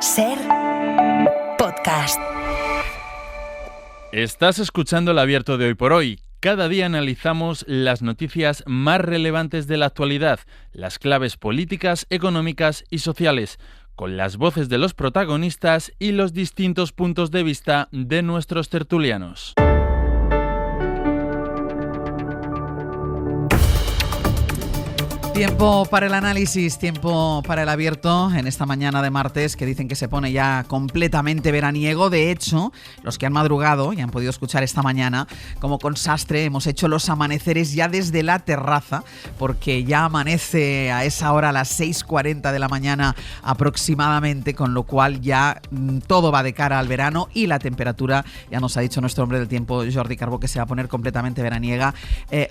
Ser podcast. Estás escuchando El Abierto de Hoy por Hoy. Cada día analizamos las noticias más relevantes de la actualidad, las claves políticas, económicas y sociales, con las voces de los protagonistas y los distintos puntos de vista de nuestros tertulianos. Tiempo para el análisis, tiempo para el abierto en esta mañana de martes que dicen que se pone ya completamente veraniego. De hecho, los que han madrugado y han podido escuchar esta mañana, como con Sastre, hemos hecho los amaneceres ya desde la terraza, porque ya amanece a esa hora, a las 6:40 de la mañana aproximadamente, con lo cual ya todo va de cara al verano y la temperatura, ya nos ha dicho nuestro hombre del tiempo, Jordi Carbó, que se va a poner completamente veraniega.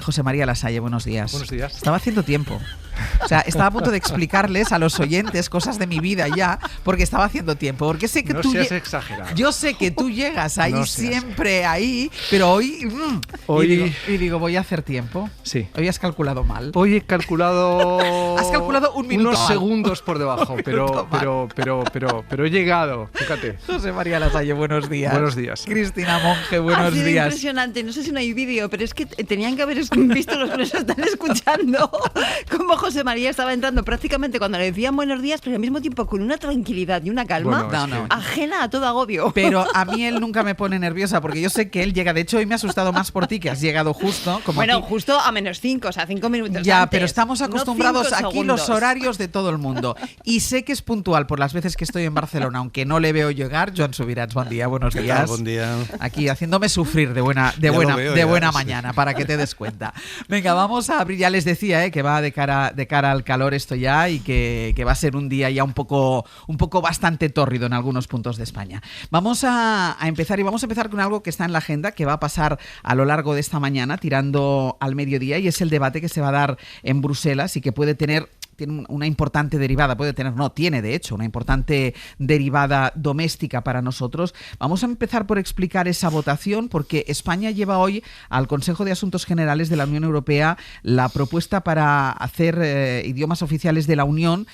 José María Lasalle, buenos días. Buenos días. Estaba haciendo tiempo. O sea, estaba a punto de explicarles a los oyentes cosas de mi vida ya, porque estaba haciendo tiempo. Porque sé que no tú seas exagerado. Yo sé que tú llegas ahí No siempre ahí, pero hoy y digo, voy a hacer tiempo. Sí. Hoy has calculado mal. Hoy he calculado. Has calculado un minuto unos mal. segundos por debajo, pero he llegado. Fíjate. José María Lasalle, buenos días. Buenos días. Cristina Monge, buenos Ha sido días. impresionante. No sé si no hay vídeo, pero es que tenían que haber visto los que nos están escuchando como José María estaba entrando prácticamente cuando le decían buenos días, pero al mismo tiempo con una tranquilidad y una calma Bueno, ajena a todo agobio. Pero a mí él nunca me pone nerviosa, porque yo sé que él llega. De hecho, hoy me ha asustado más por ti, que has llegado justo. Como bueno, aquí. justo a -5, o sea, 5 minutos Ya, antes. pero estamos No acostumbrados 5 aquí los segundos. horarios de todo el mundo. Y sé que es puntual por las veces que estoy en Barcelona, aunque no le veo llegar. Joan Subirats, buen día, buenos días. Tal? Buen día. Aquí haciéndome sufrir de buena mañana, para que te des cuenta. Venga, vamos a abrir. Ya les decía que va de cara al calor esto ya, y que va a ser un día ya un poco bastante tórrido en algunos puntos de España. Vamos a empezar, y vamos a empezar con algo que está en la agenda, que va a pasar a lo largo de esta mañana, tirando al mediodía, y es el debate que se va a dar en Bruselas y que tiene una importante derivada, tiene de hecho una importante derivada doméstica para nosotros. Vamos a empezar por explicar esa votación, porque España lleva hoy al Consejo de Asuntos Generales de la Unión Europea la propuesta para hacer idiomas oficiales de la Unión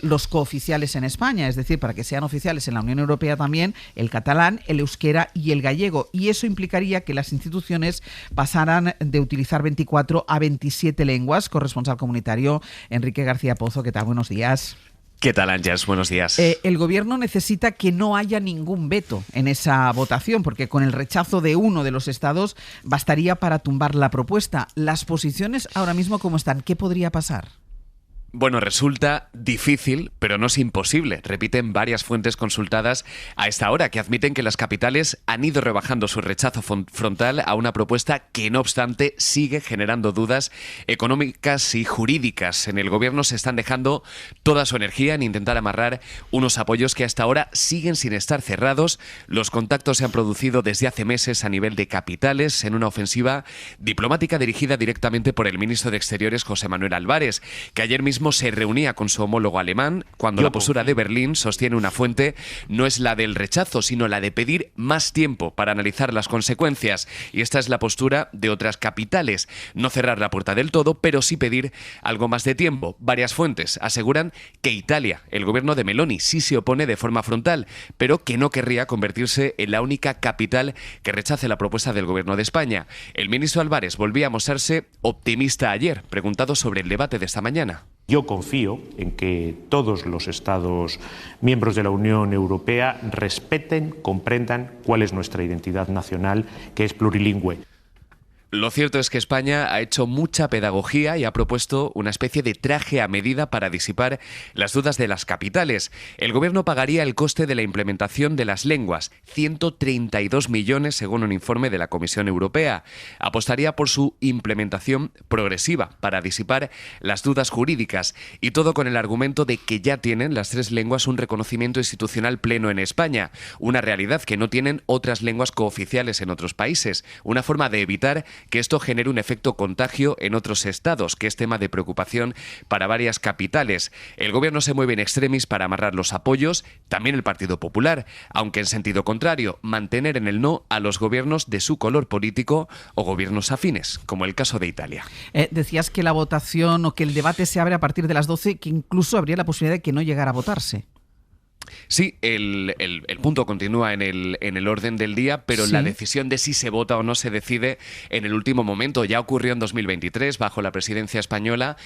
los cooficiales en España, es decir, para que sean oficiales en la Unión Europea también el catalán, el euskera y el gallego, y eso implicaría que las instituciones pasaran de utilizar 24 a 27 lenguas. Corresponsal comunitario Enrique García Pozo, ¿qué tal? Buenos días. ¿Qué tal, Ángels? Buenos días. El gobierno necesita que no haya ningún veto en esa votación, porque con el rechazo de uno de los estados bastaría para tumbar la propuesta. Las posiciones ahora mismo, ¿cómo están? ¿Qué podría pasar? Bueno, resulta difícil, pero no es imposible. Repiten varias fuentes consultadas a esta hora, que admiten que las capitales han ido rebajando su rechazo frontal a una propuesta que, no obstante, sigue generando dudas económicas y jurídicas. En el gobierno se están dejando toda su energía en intentar amarrar unos apoyos que hasta ahora siguen sin estar cerrados. Los contactos se han producido desde hace meses a nivel de capitales en una ofensiva diplomática dirigida directamente por el ministro de Exteriores, José Manuel Álvarez, que ayer mismo se reunía con su homólogo alemán, cuando la postura de Berlín, sostiene una fuente, no es la del rechazo, sino la de pedir más tiempo para analizar las consecuencias. Y esta es la postura de otras capitales: no cerrar la puerta del todo, pero sí pedir algo más de tiempo. Varias fuentes aseguran que Italia, el gobierno de Meloni, sí se opone de forma frontal, pero que no querría convertirse en la única capital que rechace la propuesta del gobierno de España. El ministro Álvarez volvía a mostrarse optimista ayer, preguntado sobre el debate de esta mañana. Yo confío en que todos los Estados miembros de la Unión Europea respeten, comprendan cuál es nuestra identidad nacional, que es plurilingüe. Lo cierto es que España ha hecho mucha pedagogía y ha propuesto una especie de traje a medida para disipar las dudas de las capitales. El gobierno pagaría el coste de la implementación de las lenguas, 132 millones según un informe de la Comisión Europea. Apostaría por su implementación progresiva para disipar las dudas jurídicas, y todo con el argumento de que ya tienen las tres lenguas un reconocimiento institucional pleno en España, una realidad que no tienen otras lenguas cooficiales en otros países, una forma de evitar que esto genere un efecto contagio en otros estados, que es tema de preocupación para varias capitales. El gobierno se mueve en extremis para amarrar los apoyos, también el Partido Popular, aunque en sentido contrario, mantener en el no a los gobiernos de su color político o gobiernos afines, como el caso de Italia. Decías que la votación o que el debate se abre a partir de las 12, que incluso habría la posibilidad de que no llegara a votarse. Sí, el punto continúa en el orden del día, pero la decisión de si se vota o no se decide en el último momento. Ya ocurrió en 2023, bajo la presidencia española,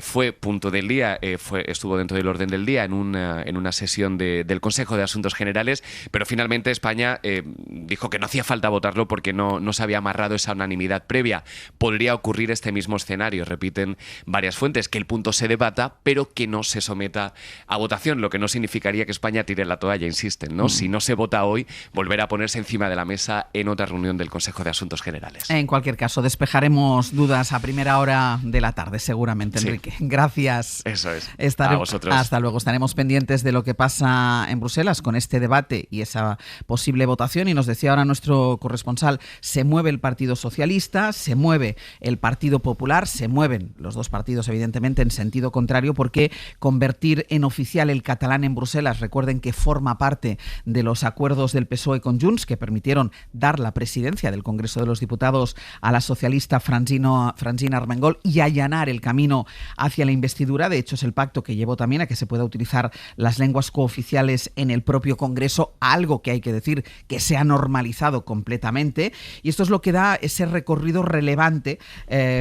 fue punto del día, estuvo dentro del orden del día en una sesión del Consejo de Asuntos Generales, pero finalmente España dijo que no hacía falta votarlo porque no se había amarrado esa unanimidad previa. Podría ocurrir este mismo escenario, repiten varias fuentes, que el punto se debata, pero que no se someta a votación, lo que no significaría que España tire la toalla, insisten, ¿no? Si no se vota hoy, volverá a ponerse encima de la mesa en otra reunión del Consejo de Asuntos Generales. En cualquier caso, despejaremos dudas a primera hora de la tarde, seguramente, Enrique. Gracias. Eso es. A vosotros. Hasta luego. Estaremos pendientes de lo que pasa en Bruselas con este debate y esa posible votación. Y nos decía ahora nuestro corresponsal, se mueve el Partido Socialista, se mueve el Partido Popular, se mueven los dos partidos, evidentemente, en sentido contrario, porque convertir en oficial el catalán en Bruselas, recuerden que forma parte de los acuerdos del PSOE con Junts que permitieron dar la presidencia del Congreso de los Diputados a la socialista Francina Armengol y allanar el camino hacia la investidura. De hecho, es el pacto que llevó también a que se pueda utilizar las lenguas cooficiales en el propio Congreso, algo que hay que decir que se ha normalizado completamente. Y esto es lo que da ese recorrido relevante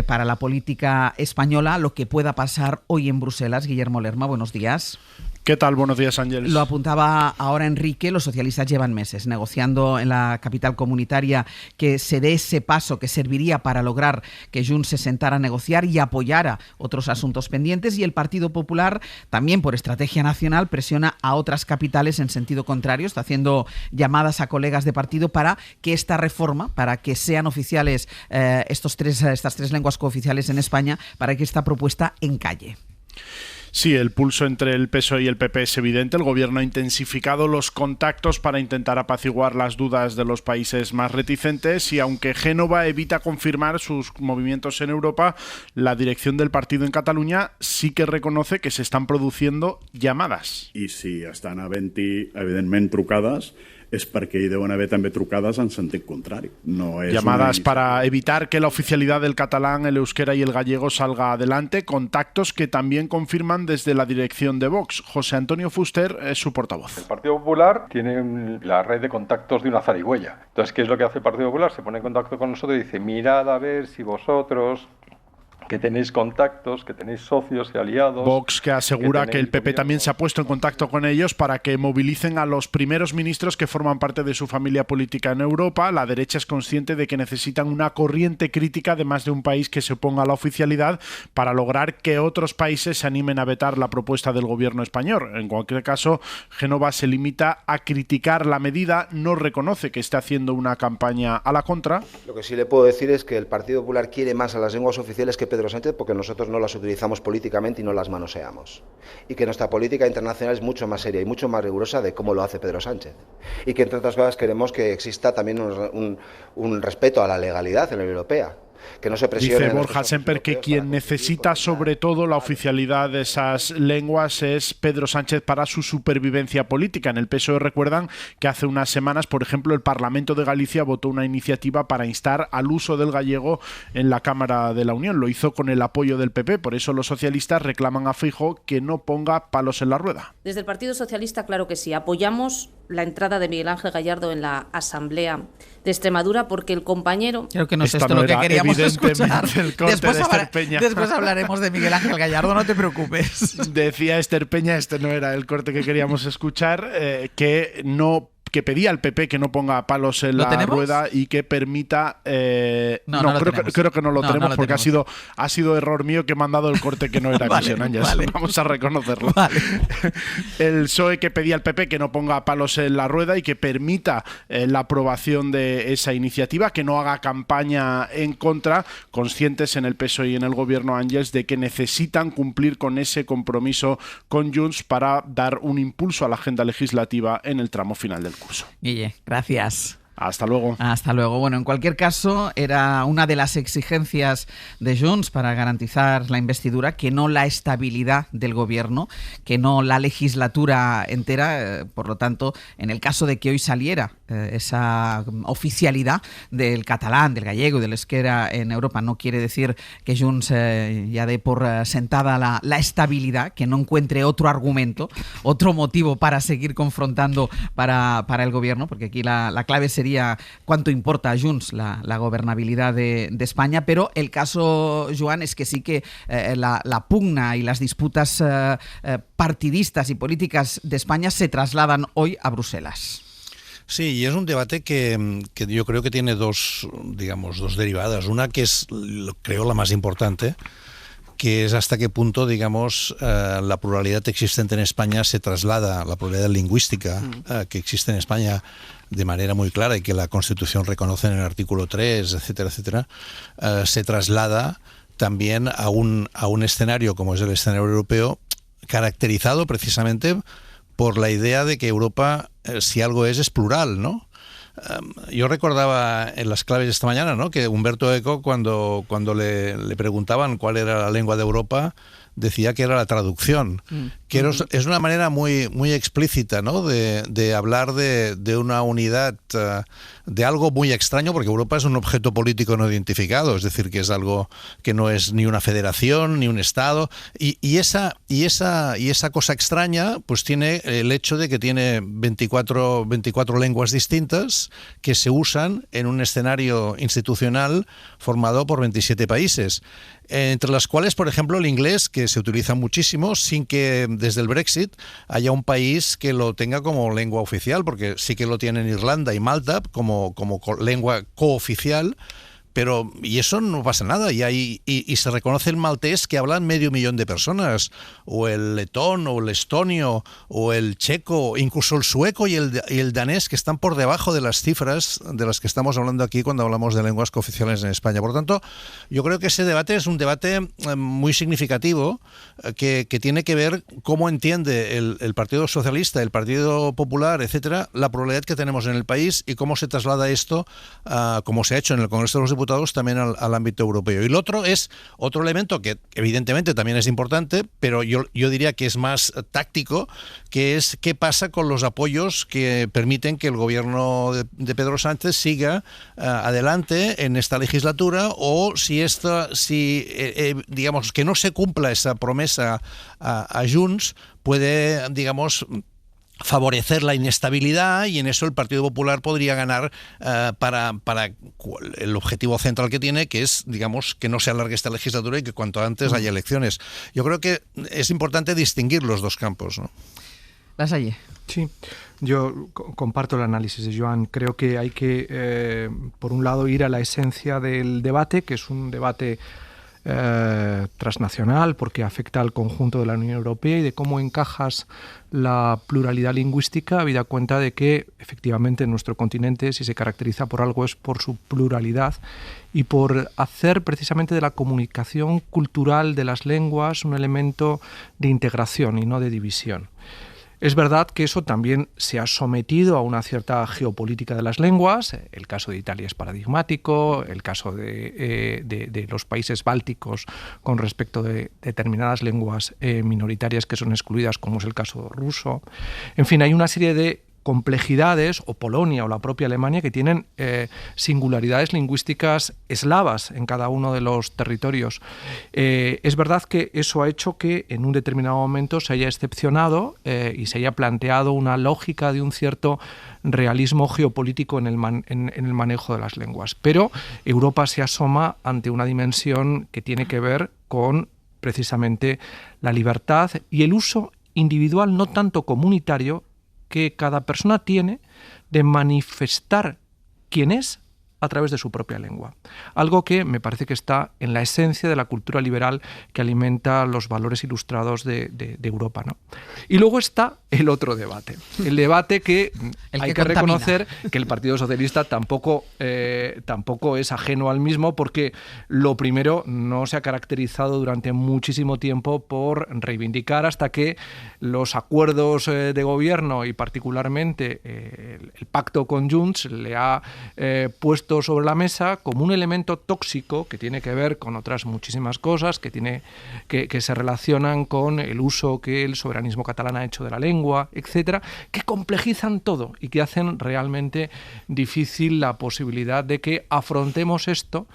para la política española, lo que pueda pasar hoy en Bruselas. Guillermo Lerma, buenos días. ¿Qué tal? Buenos días, Ángeles. Lo apuntaba ahora Enrique, los socialistas llevan meses negociando en la capital comunitaria que se dé ese paso que serviría para lograr que Junts se sentara a negociar y apoyara otros asuntos pendientes, y el Partido Popular, también por estrategia nacional, presiona a otras capitales en sentido contrario, está haciendo llamadas a colegas de partido para que esta reforma, para que sean oficiales estas tres lenguas cooficiales en España, para que esta propuesta encalle. Sí, el pulso entre el PSOE y el PP es evidente. El gobierno ha intensificado los contactos para intentar apaciguar las dudas de los países más reticentes, y aunque Génova evita confirmar sus movimientos en Europa, la dirección del partido en Cataluña sí que reconoce que se están produciendo llamadas. I si estan havent-hi, evidentment, trucades, és perquè hi deuen haver també trucades en sentit contrari. No es llamadas para evitar que la oficialidad del catalán, el euskera y el gallego salga adelante, contactos que también confirman desde la dirección de Vox. José Antonio Fuster es su portavoz. El Partido Popular tiene la red de contactos de una zarigüeya. Entonces, ¿qué es lo que hace el Partido Popular? Se pone en contacto con nosotros y dice, mirad a ver si vosotros, que tenéis contactos, que tenéis socios y aliados. Vox, que asegura que el PP también se ha puesto en contacto con ellos para que movilicen a los primeros ministros que forman parte de su familia política en Europa. La derecha es consciente de que necesitan una corriente crítica de más de un país que se oponga a la oficialidad para lograr que otros países se animen a vetar la propuesta del gobierno español. En cualquier caso, Génova se limita a criticar la medida, no reconoce que esté haciendo una campaña a la contra. Lo que sí le puedo decir es que el Partido Popular quiere más a las lenguas oficiales que Pedro Sánchez, porque nosotros no las utilizamos políticamente y no las manoseamos, y que nuestra política internacional es mucho más seria y mucho más rigurosa de cómo lo hace Pedro Sánchez, y que entre otras cosas queremos que exista también un respeto a la legalidad en la Unión Europea. Que no se presione. Dice Borja Semper que quien necesita sobre todo la oficialidad de esas lenguas es Pedro Sánchez para su supervivencia política. En el PSOE recuerdan que hace unas semanas, por ejemplo, el Parlamento de Galicia votó una iniciativa para instar al uso del gallego en la Cámara de la Unión. Lo hizo con el apoyo del PP, por eso los socialistas reclaman a Feijóo que no ponga palos en la rueda. Desde el Partido Socialista, claro que sí, apoyamos la entrada de Miguel Ángel Gallardo en la Asamblea de Extremadura porque el compañero... Creo que no es esto lo que queríamos escuchar. Después hablaremos de Miguel Ángel Gallardo, no te preocupes. Decía Esther Peña, este no era el corte que queríamos escuchar, que pedía al PP que no ponga palos en la rueda y que permita... creo que no lo tenemos porque ha sido error mío que he mandado el corte que no era emisión. Vamos a reconocerlo. Vale. El PSOE que pedía al PP que no ponga palos en la rueda y que permita la aprobación de esa iniciativa, que no haga campaña en contra, conscientes en el PSOE y en el gobierno, Ángels, de que necesitan cumplir con ese compromiso con Junts para dar un impulso a la agenda legislativa en el tramo final del curso. Guille, gracias. Hasta luego. Hasta luego. Bueno, en cualquier caso, era una de las exigencias de Junts para garantizar la investidura, que no la estabilidad del gobierno, que no la legislatura entera. Por lo tanto, en el caso de que hoy saliera esa oficialidad del catalán, del gallego y del euskera en Europa, no quiere decir que Junts ya dé por sentada la estabilidad, que no encuentre otro argumento, otro motivo para seguir confrontando para el gobierno, porque aquí la clave sería cuánto importa a Junts la gobernabilidad de España, pero el caso, Joan, es que sí que la pugna y las disputas partidistas y políticas de España se trasladan hoy a Bruselas. Sí, y es un debate que yo creo que tiene dos derivadas. Una que es, creo, la más importante, que es hasta qué punto, la pluralidad existente en España se traslada, la pluralidad lingüística que existe en España de manera muy clara y que la Constitución reconoce en el artículo 3, etcétera, etcétera, se traslada también a un escenario como es el escenario europeo, caracterizado precisamente por la idea de que Europa, si algo es plural, ¿no? Yo recordaba en las claves esta mañana, ¿no?, que Humberto Eco, cuando le preguntaban cuál era la lengua de Europa, decía que era la traducción, que es una manera muy, muy explícita, ¿no?, de hablar de una unidad, de algo muy extraño, porque Europa es un objeto político no identificado, es decir, que es algo que no es ni una federación ni un Estado, y esa cosa extraña pues tiene el hecho de que tiene 24 lenguas distintas que se usan en un escenario institucional formado por 27 países, entre las cuales, por ejemplo, el inglés, que se utiliza muchísimo, sin que desde el Brexit haya un país que lo tenga como lengua oficial, porque sí que lo tienen Irlanda y Malta como lengua cooficial, y eso no pasa nada, y se reconoce el maltés que hablan 500.000 de personas, o el letón, o el estonio, o el checo, incluso el sueco y el danés, que están por debajo de las cifras de las que estamos hablando aquí cuando hablamos de lenguas cooficiales en España. Por lo tanto, yo creo que ese debate es un debate muy significativo, que tiene que ver cómo entiende el Partido Socialista, el Partido Popular, etcétera, la pluralidad que tenemos en el país y cómo se traslada esto, como se ha hecho en el Congreso de los Diputados, también al ámbito europeo. Y el otro es otro elemento que evidentemente también es importante, pero yo diría que es más táctico, que es qué pasa con los apoyos que permiten que el gobierno de Pedro Sánchez siga adelante en esta legislatura, o digamos que no se cumpla esa promesa a Junts, puede, favorecer la inestabilidad, y en eso el Partido Popular podría ganar para el objetivo central que tiene, que es, que no se alargue esta legislatura y que cuanto antes haya elecciones. Yo creo que es importante distinguir los dos campos, ¿no? Lasalle. Sí, yo comparto el análisis de Joan. Creo que hay que, por un lado, ir a la esencia del debate, que es un debate transnacional, porque afecta al conjunto de la Unión Europea, y de cómo encajas la pluralidad lingüística, habida cuenta de que efectivamente nuestro continente, si se caracteriza por algo, es por su pluralidad y por hacer precisamente de la comunicación cultural de las lenguas un elemento de integración y no de división. Es verdad que eso también se ha sometido a una cierta geopolítica de las lenguas. El caso de Italia es paradigmático, el caso de los países bálticos con respecto de determinadas lenguas minoritarias que son excluidas, como es el caso ruso. En fin, hay una serie de complejidades, o Polonia o la propia Alemania, que tienen singularidades lingüísticas eslavas en cada uno de los territorios. Es verdad que eso ha hecho que en un determinado momento se haya excepcionado y se haya planteado una lógica de un cierto realismo geopolítico en el manejo de las lenguas. Pero Europa se asoma ante una dimensión que tiene que ver con precisamente la libertad y el uso individual, no tanto comunitario, que cada persona tiene de manifestar quién es a través de su propia lengua. Algo que me parece que está en la esencia de la cultura liberal que alimenta los valores ilustrados de Europa, ¿no? Y luego está el otro debate. El debate que hay que reconocer que el Partido Socialista tampoco es ajeno al mismo, porque lo primero, no se ha caracterizado durante muchísimo tiempo por reivindicar, hasta que los acuerdos de gobierno y particularmente el pacto con Junts le ha puesto sobre la mesa como un elemento tóxico que tiene que ver con otras muchísimas cosas, que se relacionan con el uso que el soberanismo catalán ha hecho de la lengua, etcétera, que complejizan todo y que hacen realmente difícil la posibilidad de que afrontemos esto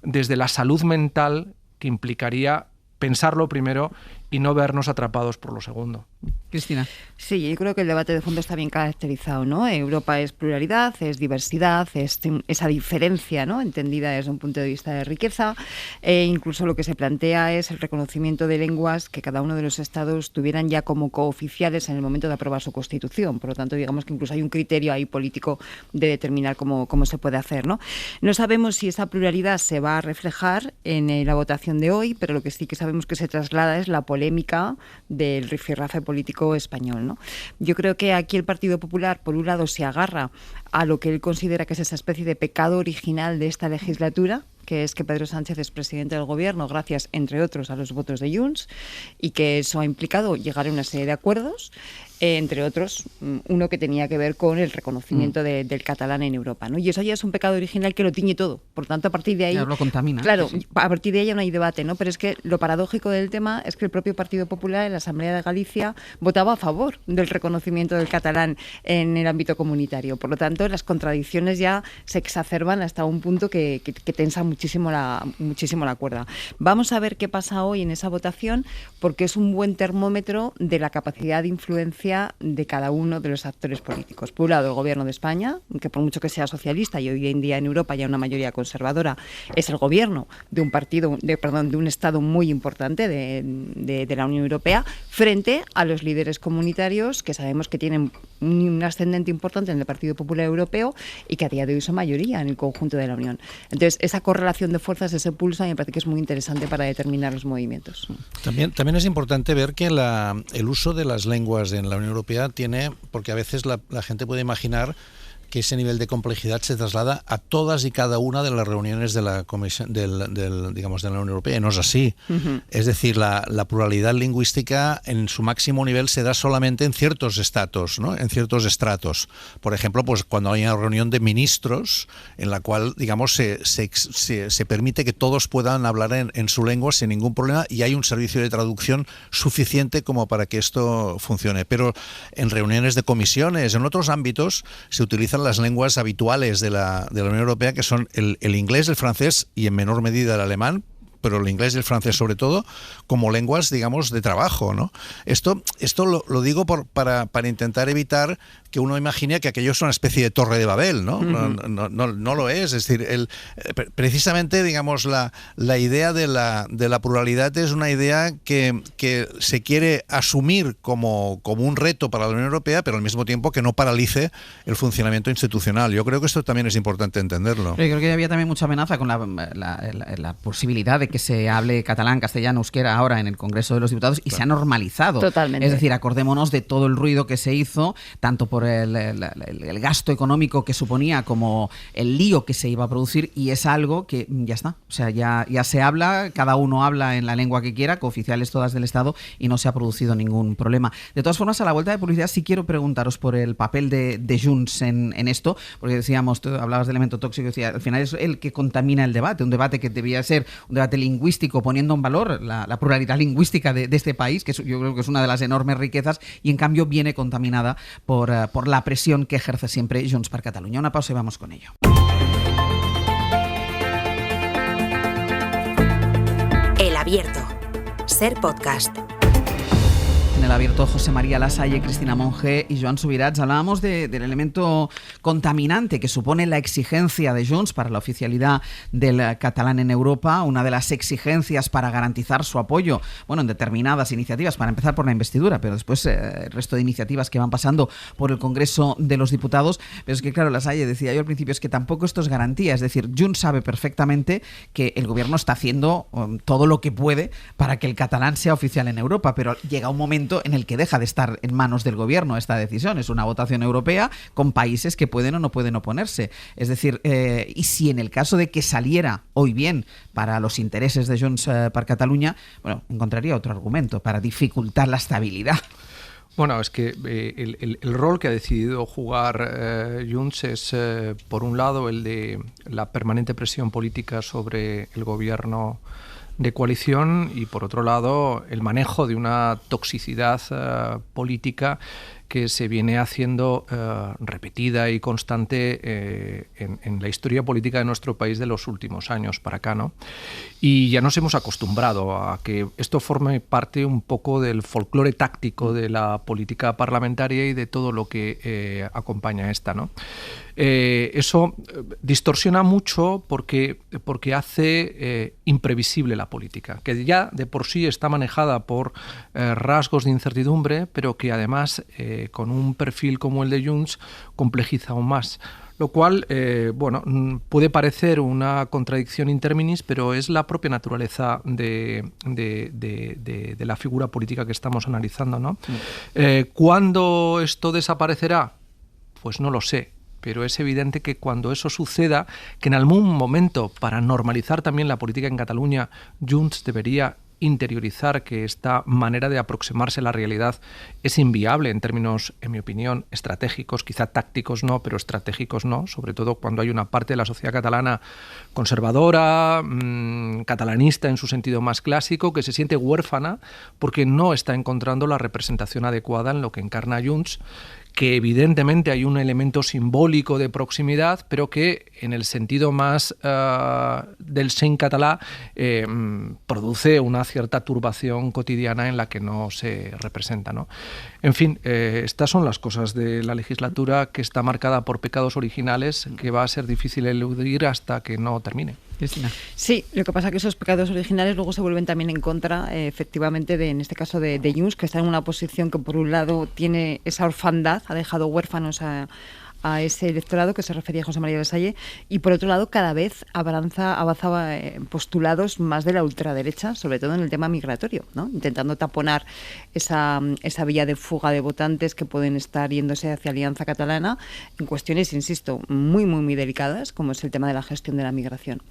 desde la salud mental, que implicaría pensarlo primero y no vernos atrapados por lo segundo. Cristina. Sí, yo creo que el debate de fondo está bien caracterizado, ¿no? Europa es pluralidad, es diversidad, es esa diferencia, ¿no?, entendida desde un punto de vista de riqueza. Incluso lo que se plantea es el reconocimiento de lenguas que cada uno de los estados tuvieran ya como cooficiales en el momento de aprobar su constitución. Por lo tanto, digamos que incluso hay un criterio ahí político de determinar cómo se puede hacer, ¿no? No sabemos si esa pluralidad se va a reflejar en la votación de hoy, pero lo que sí que sabemos que se traslada es la polémica del rifirrafe político español, ¿no? Yo creo que aquí el Partido Popular, por un lado, se agarra a lo que él considera que es esa especie de pecado original de esta legislatura, que es que Pedro Sánchez es presidente del gobierno gracias, entre otros, a los votos de Junts, y que eso ha implicado llegar a una serie de acuerdos, entre otros, uno que tenía que ver con el reconocimiento del catalán en Europa, ¿no? Y eso ya es un pecado original que lo tiñe todo. Por tanto, a partir de ahí... Ya lo contamina. Claro, a partir de ahí ya no hay debate, ¿no? Pero es que lo paradójico del tema es que el propio Partido Popular en la Asamblea de Galicia votaba a favor del reconocimiento del catalán en el ámbito comunitario. Por lo tanto, las contradicciones ya se exacerban hasta un punto que tensa muchísimo la cuerda. Vamos a ver qué pasa hoy en esa votación, porque es un buen termómetro de la capacidad de influencia de cada uno de los actores políticos. Por un lado, el Gobierno de España, que por mucho que sea socialista y hoy en día en Europa ya una mayoría conservadora, es el gobierno de un Estado muy importante de la Unión Europea, frente a los líderes comunitarios que sabemos que tienen un ascendente importante en el Partido Popular Europeo y que a día de hoy son mayoría en el conjunto de la Unión. Entonces, esa correlación de fuerzas, ese pulso, me parece que es muy interesante para determinar los movimientos. También es importante ver que el uso de las lenguas en la Unión Europea tiene, porque a veces la gente puede imaginar que ese nivel de complejidad se traslada a todas y cada una de las reuniones de la Comisión de la Unión Europea. Y no es así. Uh-huh. Es decir, la pluralidad lingüística en su máximo nivel se da solamente en ciertos estatus, ¿no?, en ciertos estratos. Por ejemplo, pues cuando hay una reunión de ministros en la cual, digamos, se permite que todos puedan hablar en su lengua sin ningún problema, y hay un servicio de traducción suficiente como para que esto funcione. Pero en reuniones de comisiones, en otros ámbitos, se utilizan las lenguas habituales de la Unión Europea, que son el inglés, el francés y en menor medida el alemán, pero el inglés y el francés sobre todo, como lenguas, digamos, de trabajo, ¿no? Esto lo digo para intentar evitar que uno imagine que aquello es una especie de torre de Babel, ¿no? Uh-huh. No lo es. Es decir, precisamente, digamos, la idea de la pluralidad es una idea que se quiere asumir como un reto para la Unión Europea, pero al mismo tiempo que no paralice el funcionamiento institucional. Yo creo que esto también es importante entenderlo. Pero yo creo que había también mucha amenaza con la posibilidad de que se hable catalán, castellano, euskera ahora en el Congreso de los Diputados, y claro, se ha normalizado. Totalmente. Es decir, acordémonos de todo el ruido que se hizo, tanto por el gasto económico que suponía como el lío que se iba a producir, y es algo que ya está. O sea, ya se habla, cada uno habla en la lengua que quiera, cooficiales todas del Estado, y no se ha producido ningún problema. De todas formas, a la vuelta de publicidad sí quiero preguntaros por el papel de Junts en esto, porque decíamos, tú hablabas de elemento tóxico, decía, al final es el que contamina el debate, un debate que debía ser un debate lingüístico, poniendo en valor la pluralidad lingüística de este país, que yo creo que es una de las enormes riquezas, y en cambio viene contaminada por la presión que ejerce siempre Junts per Catalunya. Una pausa y vamos con ello. El Abierto. Ser podcast. En el Abierto, José María Lasalle, Cristina Monge y Joan Subirats hablábamos del elemento contaminante que supone la exigencia de Junts para la oficialidad del catalán en Europa, una de las exigencias para garantizar su apoyo, en determinadas iniciativas, para empezar por la investidura, pero después el resto de iniciativas que van pasando por el Congreso de los Diputados. Pero es que, claro, Lasalle, decía yo al principio, es que tampoco esto es garantía. Es decir, Junts sabe perfectamente que el gobierno está haciendo todo lo que puede para que el catalán sea oficial en Europa, pero llega un momento momento en el que deja de estar en manos del gobierno esta decisión. Es una votación europea con países que pueden o no pueden oponerse. Es decir, y si en el caso de que saliera hoy bien para los intereses de Junts per Catalunya, bueno, encontraría otro argumento para dificultar la estabilidad. Bueno, es que el rol que ha decidido jugar Junts es, por un lado, el de la permanente presión política sobre el gobierno de coalición y, por otro lado, el manejo de una toxicidad política que se viene haciendo repetida y constante en la historia política de nuestro país de los últimos años para acá, ¿no? Y ya nos hemos acostumbrado a que esto forme parte un poco del folclore táctico de la política parlamentaria y de todo lo que acompaña esta, ¿no? Eso distorsiona mucho porque hace imprevisible la política, que ya de por sí está manejada por rasgos de incertidumbre, pero que además con un perfil como el de Junts complejiza aún más. Lo cual, bueno, puede parecer una contradicción in terminis, pero es la propia naturaleza de la figura política que estamos analizando, ¿no? ¿Cuándo esto desaparecerá? Pues no lo sé. Pero es evidente que cuando eso suceda, que en algún momento, para normalizar también la política en Cataluña, Junts debería interiorizar que esta manera de aproximarse a la realidad es inviable en términos, en mi opinión, estratégicos, quizá tácticos no, pero estratégicos no, sobre todo cuando hay una parte de la sociedad catalana conservadora, catalanista en su sentido más clásico, que se siente huérfana porque no está encontrando la representación adecuada en lo que encarna Junts, que evidentemente hay un elemento simbólico de proximidad, pero que en el sentido más del seny català produce una cierta turbación cotidiana en la que no se representa, ¿no? En fin, estas son las cosas de la legislatura, que está marcada por pecados originales que va a ser difícil eludir hasta que no termine. Cristina. Sí, lo que pasa es que esos pecados originales luego se vuelven también en contra, efectivamente, en este caso de Junts, que está en una posición que por un lado tiene esa orfandad, ha dejado huérfanos a ese electorado que se refería a José María del Salle, y por otro lado cada vez avanza postulados más de la ultraderecha, sobre todo en el tema migratorio, ¿no? Intentando taponar esa vía de fuga de votantes que pueden estar yéndose hacia Alianza Catalana en cuestiones, insisto, muy, muy, muy delicadas, como es el tema de la gestión de la migración.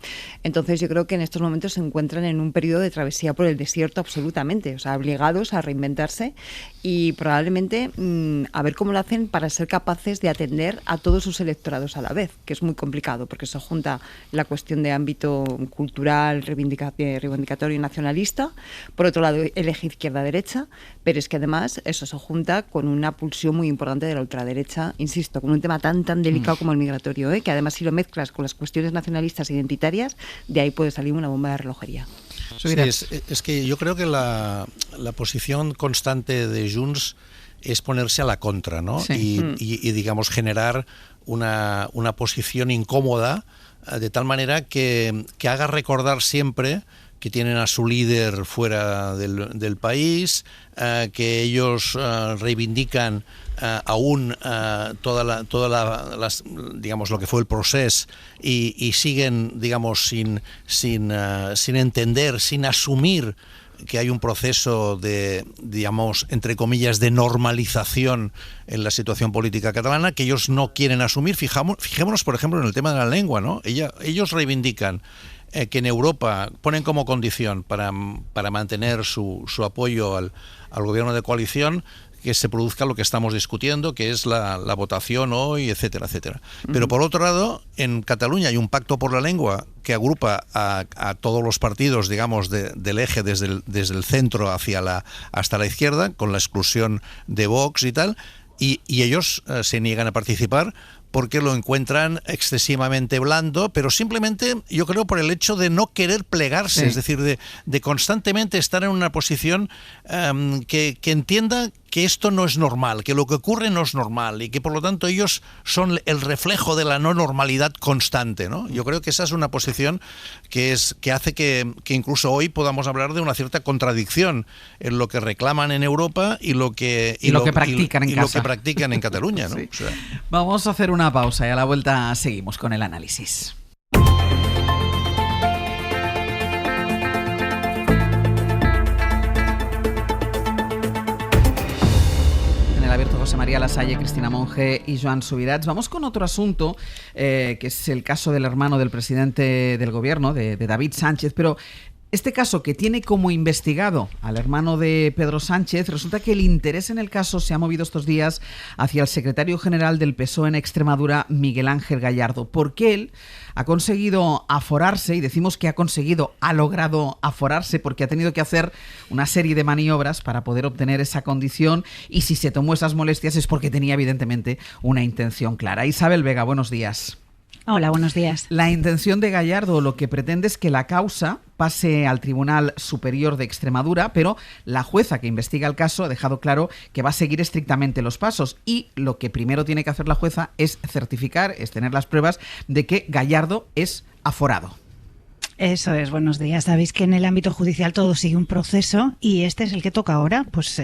Entonces yo creo que en estos momentos se encuentran en un periodo de travesía por el desierto absolutamente, o sea, obligados a reinventarse y probablemente a ver cómo lo hacen para ser capaces de atender a todos sus electorados a la vez, que es muy complicado porque se junta la cuestión de ámbito cultural, reivindicatorio y nacionalista, por otro lado el eje izquierda-derecha, pero es que además eso se junta con una pulsión muy importante de la ultraderecha, insisto, con un tema tan delicado como el migratorio, que además si lo mezclas con las cuestiones nacionalistas identitarias, de ahí puede salir una bomba de relojería. Sí, es que yo creo que la posición constante de Junts es ponerse a la contra, ¿no? Sí. Y digamos, generar una posición incómoda, de tal manera que haga recordar siempre que tienen a su líder fuera del país, que ellos reivindican aún digamos, lo que fue el proceso y siguen, digamos, sin entender, sin asumir que hay un proceso de, digamos, entre comillas, de normalización en la situación política catalana que ellos no quieren asumir. Fijémonos, por ejemplo, en el tema de la lengua, ¿no? Ellos reivindican que en Europa ponen como condición para mantener su apoyo al gobierno de coalición que se produzca lo que estamos discutiendo, que es la votación hoy, etcétera, etcétera. Pero por otro lado, en Cataluña hay un pacto por la lengua que agrupa a todos los partidos, digamos, del eje desde el centro hasta la izquierda, con la exclusión de Vox y tal, y ellos se niegan a participar porque lo encuentran excesivamente blando, pero simplemente, yo creo, por el hecho de no querer plegarse, es decir, de constantemente estar en una posición que entienda que esto no es normal, que lo que ocurre no es normal y que por lo tanto ellos son el reflejo de la no normalidad constante, ¿no? Yo creo que esa es una posición que hace que incluso hoy podamos hablar de una cierta contradicción en lo que reclaman en Europa y lo que practican en casa. Lo que practican en Cataluña, ¿no? Sí. O sea, vamos a hacer una pausa y a la vuelta seguimos con el análisis. José María Lasalle, Cristina Monge y Joan Subirats. Vamos con otro asunto, que es el caso del hermano del presidente del gobierno, de David Sánchez, pero este caso, que tiene como investigado al hermano de Pedro Sánchez, resulta que el interés en el caso se ha movido estos días hacia el secretario general del PSOE en Extremadura, Miguel Ángel Gallardo, porque él ha conseguido aforarse, y decimos que ha logrado aforarse porque ha tenido que hacer una serie de maniobras para poder obtener esa condición, y si se tomó esas molestias es porque tenía evidentemente una intención clara. Isabel Vega, buenos días. Hola, buenos días. La intención de Gallardo lo que pretende es que la causa pase al Tribunal Superior de Extremadura, pero la jueza que investiga el caso ha dejado claro que va a seguir estrictamente los pasos, y lo que primero tiene que hacer la jueza es certificar, es tener las pruebas de que Gallardo es aforado. Eso es, buenos días. Sabéis que en el ámbito judicial todo sigue un proceso y este es el que toca ahora. Pues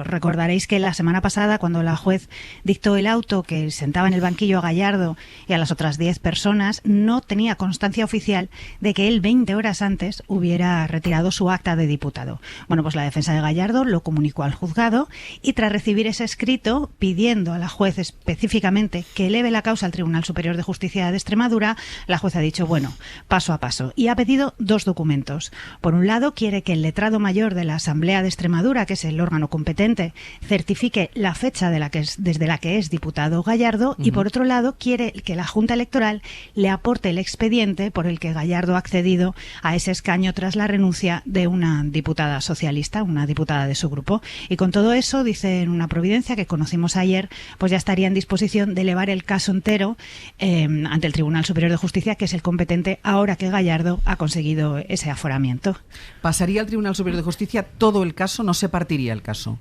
recordaréis que la semana pasada, cuando la juez dictó el auto que sentaba en el banquillo a Gallardo y a las otras 10 personas, no tenía constancia oficial de que él 20 horas antes hubiera retirado su acta de diputado. Bueno, pues la defensa de Gallardo lo comunicó al juzgado y tras recibir ese escrito pidiendo a la juez específicamente que eleve la causa al Tribunal Superior de Justicia de Extremadura, la juez ha dicho, bueno, paso a paso, y ha pedido 2 documentos. Por un lado, quiere que el letrado mayor de la Asamblea de Extremadura, que es el órgano competente, certifique la fecha desde la que es diputado Gallardo, y por otro lado, quiere que la Junta Electoral le aporte el expediente por el que Gallardo ha accedido a ese escaño tras la renuncia de una diputada socialista, una diputada de su grupo. Y con todo eso, dice en una providencia que conocimos ayer, pues ya estaría en disposición de elevar el caso entero ante el Tribunal Superior de Justicia, que es el competente ahora que Gallardo ha conseguido ese aforamiento. ¿Pasaría al Tribunal Superior de Justicia todo el caso? ¿No se partiría el caso?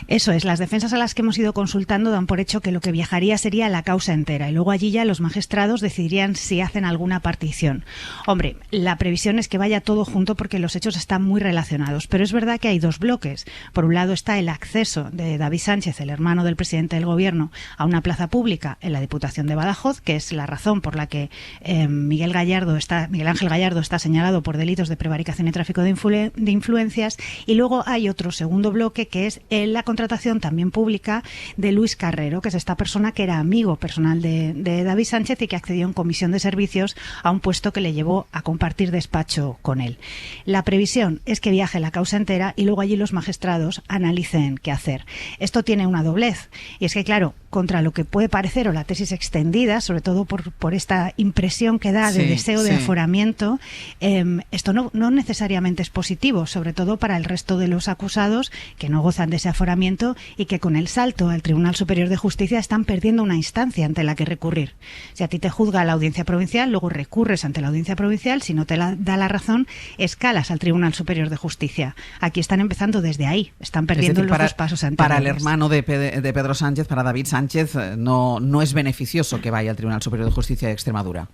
Eso es, las defensas a las que hemos ido consultando dan por hecho que lo que viajaría sería la causa entera y luego allí ya los magistrados decidirían si hacen alguna partición. Hombre, la previsión es que vaya todo junto porque los hechos están muy relacionados, pero es verdad que hay 2 bloques. Por un lado está el acceso de David Sánchez, el hermano del presidente del gobierno, a una plaza pública en la Diputación de Badajoz, que es la razón por la que Miguel Ángel Gallardo está señalado por delitos de prevaricación y tráfico de influencias, y luego hay otro segundo bloque que es la contratación también pública de Luis Carrero, que es esta persona que era amigo personal de David Sánchez y que accedió en comisión de servicios a un puesto que le llevó a compartir despacho con él. La previsión es que viaje la causa entera y luego allí los magistrados analicen qué hacer. Esto tiene una doblez, y es que claro, contra lo que puede parecer o la tesis extendida, sobre todo por esta impresión que da de deseo de aforamiento, esto no necesariamente es positivo, sobre todo para el resto de los acusados que no gozan de ese aforamiento y que con el salto al Tribunal Superior de Justicia están perdiendo una instancia ante la que recurrir. Si a ti te juzga la Audiencia Provincial, luego recurres ante la Audiencia Provincial, si no te da la razón, escalas al Tribunal Superior de Justicia. Aquí están empezando desde ahí, están perdiendo los 2 pasos anteriores. Para el hermano de Pedro Sánchez, para David Sánchez, no es beneficioso que vaya al Tribunal Superior de Justicia de Extremadura.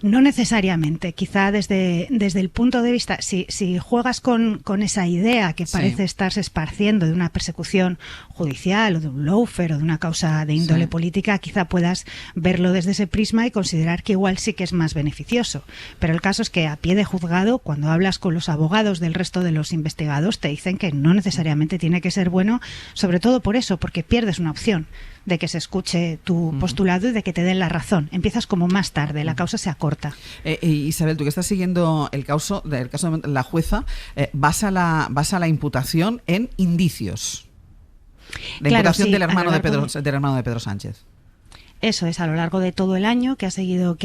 No necesariamente, quizá desde el punto de vista, si juegas con esa idea que parece estarse esparciendo de una persecución judicial o de un lawfare o de una causa de índole política, quizá puedas verlo desde ese prisma y considerar que igual sí que es más beneficioso. Pero el caso es que a pie de juzgado, cuando hablas con los abogados del resto de los investigados, te dicen que no necesariamente tiene que ser bueno, sobre todo por eso, porque pierdes una opción de que se escuche tu postulado y de que te den la razón. Empiezas como más tarde, la causa se acorta. Isabel, tú que estás siguiendo el caso de la jueza, basa la imputación en indicios. La imputación del hermano de Pedro Sánchez. Eso es, a lo largo de todo el año que ha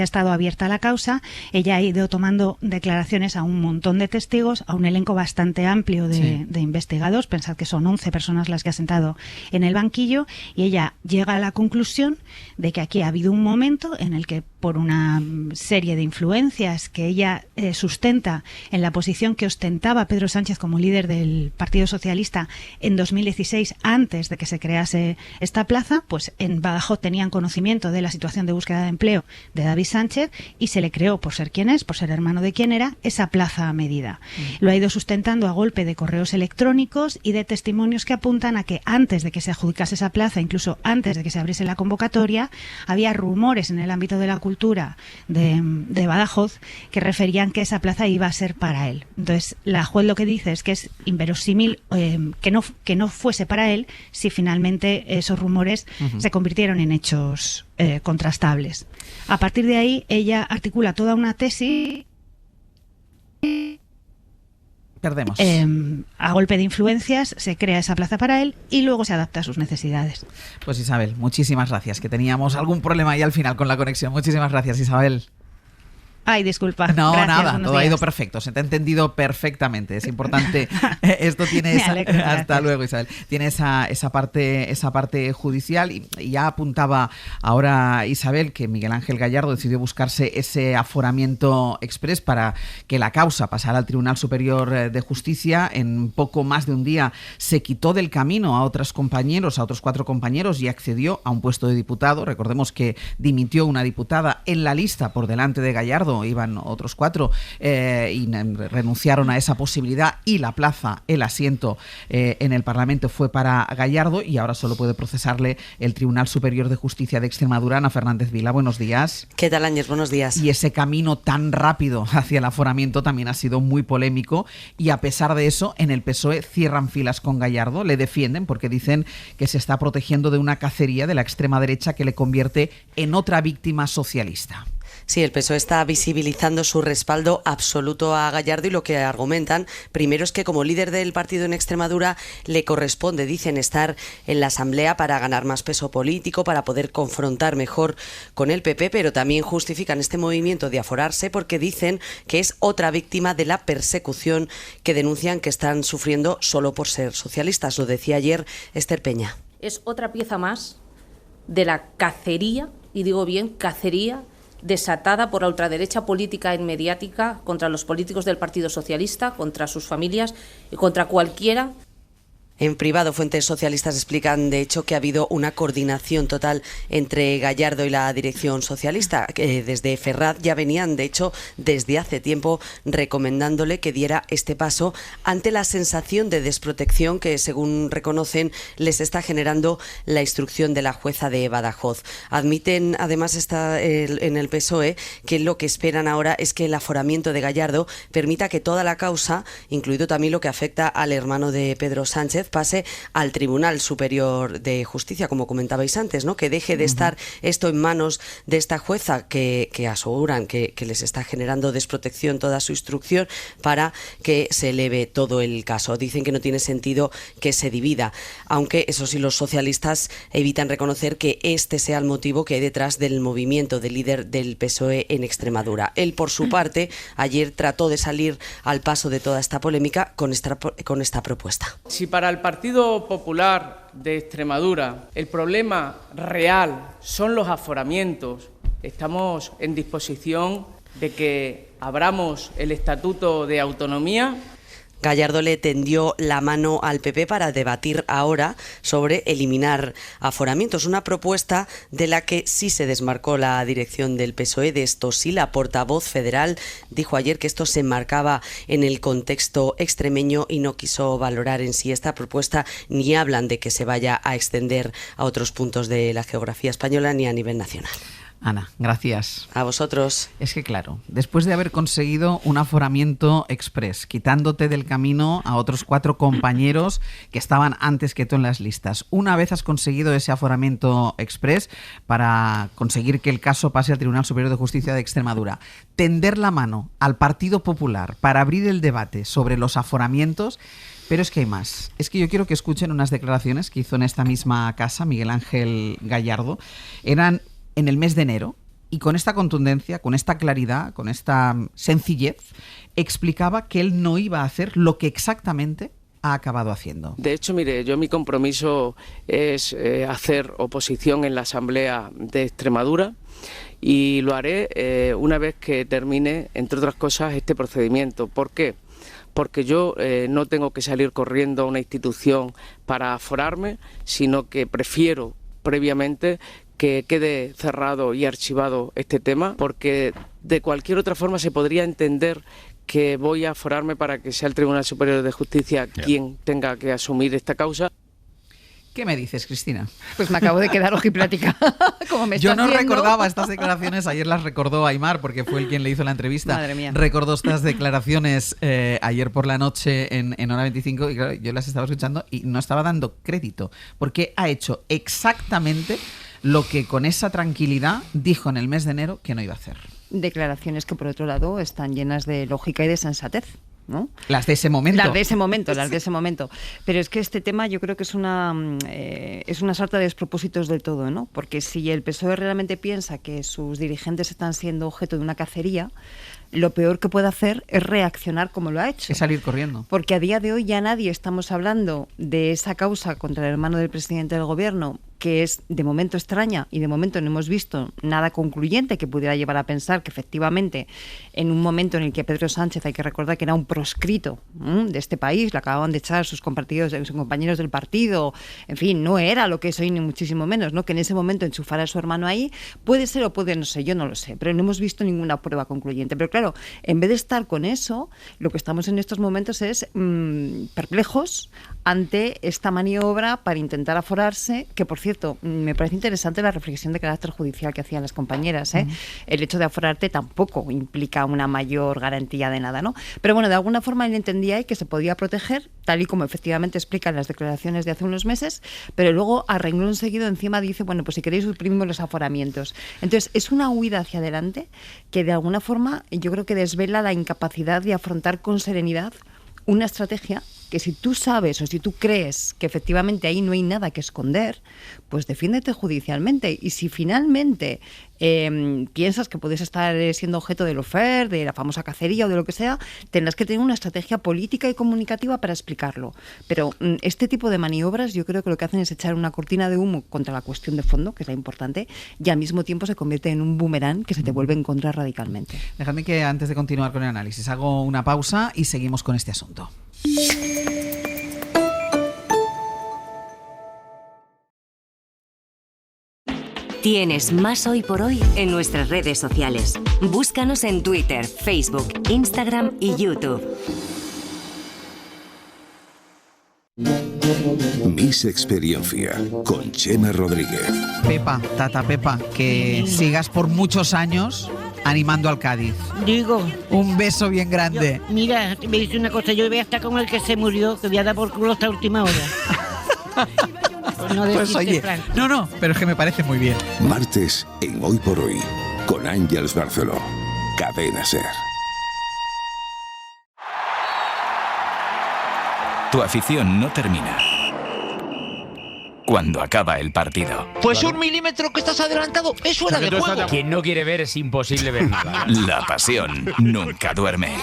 estado abierta la causa, ella ha ido tomando declaraciones a un montón de testigos, a un elenco bastante amplio de investigados. Pensad que son 11 personas las que ha sentado en el banquillo, y ella llega a la conclusión de que aquí ha habido un momento en el que, por una serie de influencias que ella sustenta en la posición que ostentaba Pedro Sánchez como líder del Partido Socialista en 2016, antes de que se crease esta plaza, pues en Badajoz tenían conocimiento de la situación de búsqueda de empleo de David Sánchez y se le creó, por ser quien es, por ser hermano de quien era, esa plaza a medida. Lo ha ido sustentando a golpe de correos electrónicos y de testimonios que apuntan a que antes de que se adjudicase esa plaza, incluso antes de que se abriese la convocatoria, había rumores en el ámbito de la Cultura de Badajoz que referían que esa plaza iba a ser para él. Entonces, la juez lo que dice es que es inverosímil que no fuese para él si finalmente esos rumores se convirtieron en hechos contrastables. A partir de ahí, ella articula toda una tesis Perdemos. A golpe de influencias se crea esa plaza para él y luego se adapta a sus necesidades. Pues Isabel, muchísimas gracias, que teníamos algún problema ahí al final con la conexión. Muchísimas gracias, Isabel. Ay, disculpa. No, gracias, nada, todo ha ido perfecto, se te ha entendido perfectamente. Es importante. Esto tiene esa, hasta luego, Isabel. Tiene esa parte judicial y ya apuntaba ahora Isabel que Miguel Ángel Gallardo decidió buscarse ese aforamiento exprés para que la causa pasara al Tribunal Superior de Justicia. En poco más de un día se quitó del camino a otros 4 compañeros y accedió a un puesto de diputado. Recordemos que dimitió una diputada en la lista por delante de Gallardo. Iban otros 4 y renunciaron a esa posibilidad y la plaza, el asiento en el Parlamento fue para Gallardo y ahora solo puede procesarle el Tribunal Superior de Justicia de Extremadura. Ana Fernández Vila, buenos días. ¿Qué tal, Áñez? Buenos días. Y ese camino tan rápido hacia el aforamiento también ha sido muy polémico y a pesar de eso en el PSOE cierran filas con Gallardo, le defienden porque dicen que se está protegiendo de una cacería de la extrema derecha que le convierte en otra víctima socialista. Sí, el PSOE está visibilizando su respaldo absoluto a Gallardo y lo que argumentan primero es que como líder del partido en Extremadura le corresponde, dicen, estar en la Asamblea para ganar más peso político, para poder confrontar mejor con el PP, pero también justifican este movimiento de aforarse porque dicen que es otra víctima de la persecución que denuncian que están sufriendo solo por ser socialistas. Lo decía ayer Esther Peña. Es otra pieza más de la cacería, y digo bien, cacería, desatada por la ultraderecha política y mediática contra los políticos del Partido Socialista, contra sus familias y contra cualquiera. En privado, fuentes socialistas explican, de hecho, que ha habido una coordinación total entre Gallardo y la dirección socialista. Desde Ferraz ya venían, de hecho, desde hace tiempo recomendándole que diera este paso ante la sensación de desprotección que, según reconocen, les está generando la instrucción de la jueza de Badajoz. Admiten, además, en el PSOE, que lo que esperan ahora es que el aforamiento de Gallardo permita que toda la causa, incluido también lo que afecta al hermano de Pedro Sánchez, pase al Tribunal Superior de Justicia, como comentabais antes, ¿no? Que deje de estar esto en manos de esta jueza que aseguran que les está generando desprotección toda su instrucción para que se eleve todo el caso. Dicen que no tiene sentido que se divida, aunque eso sí los socialistas evitan reconocer que este sea el motivo que hay detrás del movimiento del líder del PSOE en Extremadura. Él, por su parte, ayer trató de salir al paso de toda esta polémica con esta propuesta. Si para el Partido Popular de Extremadura el problema real son los aforamientos, estamos en disposición de que abramos el Estatuto de Autonomía. Gallardo le tendió la mano al PP para debatir ahora sobre eliminar aforamientos, una propuesta de la que sí se desmarcó la dirección del PSOE. De esto sí, la portavoz federal dijo ayer que esto se enmarcaba en el contexto extremeño y no quiso valorar en sí esta propuesta, ni hablan de que se vaya a extender a otros puntos de la geografía española ni a nivel nacional. Ana, gracias. A vosotros. Es que claro, después de haber conseguido un aforamiento express, quitándote del camino a otros 4 compañeros que estaban antes que tú en las listas, una vez has conseguido ese aforamiento express para conseguir que el caso pase al Tribunal Superior de Justicia de Extremadura, tender la mano al Partido Popular para abrir el debate sobre los aforamientos. Pero es que hay más. Es que yo quiero que escuchen unas declaraciones que hizo en esta misma casa Miguel Ángel Gallardo. Eran en el mes de enero, y con esta contundencia, con esta claridad, con esta sencillez, explicaba que él no iba a hacer lo que exactamente ha acabado haciendo. De hecho, mire, mi compromiso es hacer oposición en la Asamblea de Extremadura y lo haré una vez que termine, entre otras cosas, este procedimiento. ¿Por qué? Porque yo no tengo que salir corriendo a una institución para aforarme, sino que prefiero previamente que quede cerrado y archivado este tema, porque de cualquier otra forma se podría entender que voy a aforarme para que sea el Tribunal Superior de Justicia quien tenga que asumir esta causa. ¿Qué me dices, Cristina? Pues me acabo de quedar ojiplática. Como me Yo no viendo. recordaba estas declaraciones, ayer las recordó Aimar, porque fue el quien le hizo la entrevista. Madre mía. Recordó estas declaraciones ayer por la noche en Hora 25 y claro, yo las estaba escuchando y no estaba dando crédito, porque ha hecho exactamente lo que con esa tranquilidad dijo en el mes de enero que no iba a hacer. Declaraciones que, por otro lado, están llenas de lógica y de sensatez, ¿no? Las de ese momento. Las de ese momento. Pero es que este tema yo creo que es una sarta de despropósitos del todo, ¿no? Porque si el PSOE realmente piensa que sus dirigentes están siendo objeto de una cacería, lo peor que puede hacer es reaccionar como lo ha hecho. Es salir corriendo. Porque a día de hoy ya nadie estamos hablando de esa causa contra el hermano del presidente del gobierno, que es de momento extraña y de momento no hemos visto nada concluyente que pudiera llevar a pensar que efectivamente en un momento en el que Pedro Sánchez, hay que recordar que era un proscrito de este país, le acababan de echar sus compañeros del partido, en fin, no era lo que es hoy ni muchísimo menos, ¿no? Que en ese momento enchufara a su hermano ahí, puede ser o puede no ser, yo no lo sé, pero no hemos visto ninguna prueba concluyente. Pero claro, en vez de estar con eso, lo que estamos en estos momentos es perplejos ante esta maniobra para intentar aforarse, que por cierto, me parece interesante la reflexión de carácter judicial que hacían las compañeras, ¿eh? El hecho de aforarte tampoco implica una mayor garantía de nada, ¿no? Pero bueno, de alguna forma él entendía que se podía proteger, tal y como efectivamente explican las declaraciones de hace unos meses, pero luego a renglón seguido encima dice, bueno, pues si queréis suprimimos los aforamientos. Entonces, es una huida hacia adelante que de alguna forma yo creo que desvela la incapacidad de afrontar con serenidad una estrategia que si tú sabes o si tú crees que efectivamente ahí no hay nada que esconder, pues defiéndete judicialmente. Y si finalmente piensas que puedes estar siendo objeto del lawfare, de la famosa cacería o de lo que sea, tendrás que tener una estrategia política y comunicativa para explicarlo. Pero este tipo de maniobras yo creo que lo que hacen es echar una cortina de humo contra la cuestión de fondo, que es la importante, y al mismo tiempo se convierte en un boomerang que se te vuelve en contra radicalmente. Dejadme que antes de continuar con el análisis hago una pausa y seguimos con este asunto. Tienes más Hoy por Hoy en nuestras redes sociales. Búscanos en Twitter, Facebook, Instagram y YouTube. Miss Experiencia con Chema Rodríguez. Pepa, Tata Pepa, que sigas por muchos años animando al Cádiz. Digo. Un beso bien grande. Mira, me dice una cosa, yo voy a estar con el que se murió, que voy a dar por culo hasta última hora. Pues oye, no, pero es que me parece muy bien. Martes en Hoy por Hoy con Ángeles Barceló. Cadena SER. Tu afición no termina cuando acaba el partido. Pues un milímetro que estás adelantado es fuera de juego. Quien no quiere ver es imposible ver nada. La pasión nunca duerme.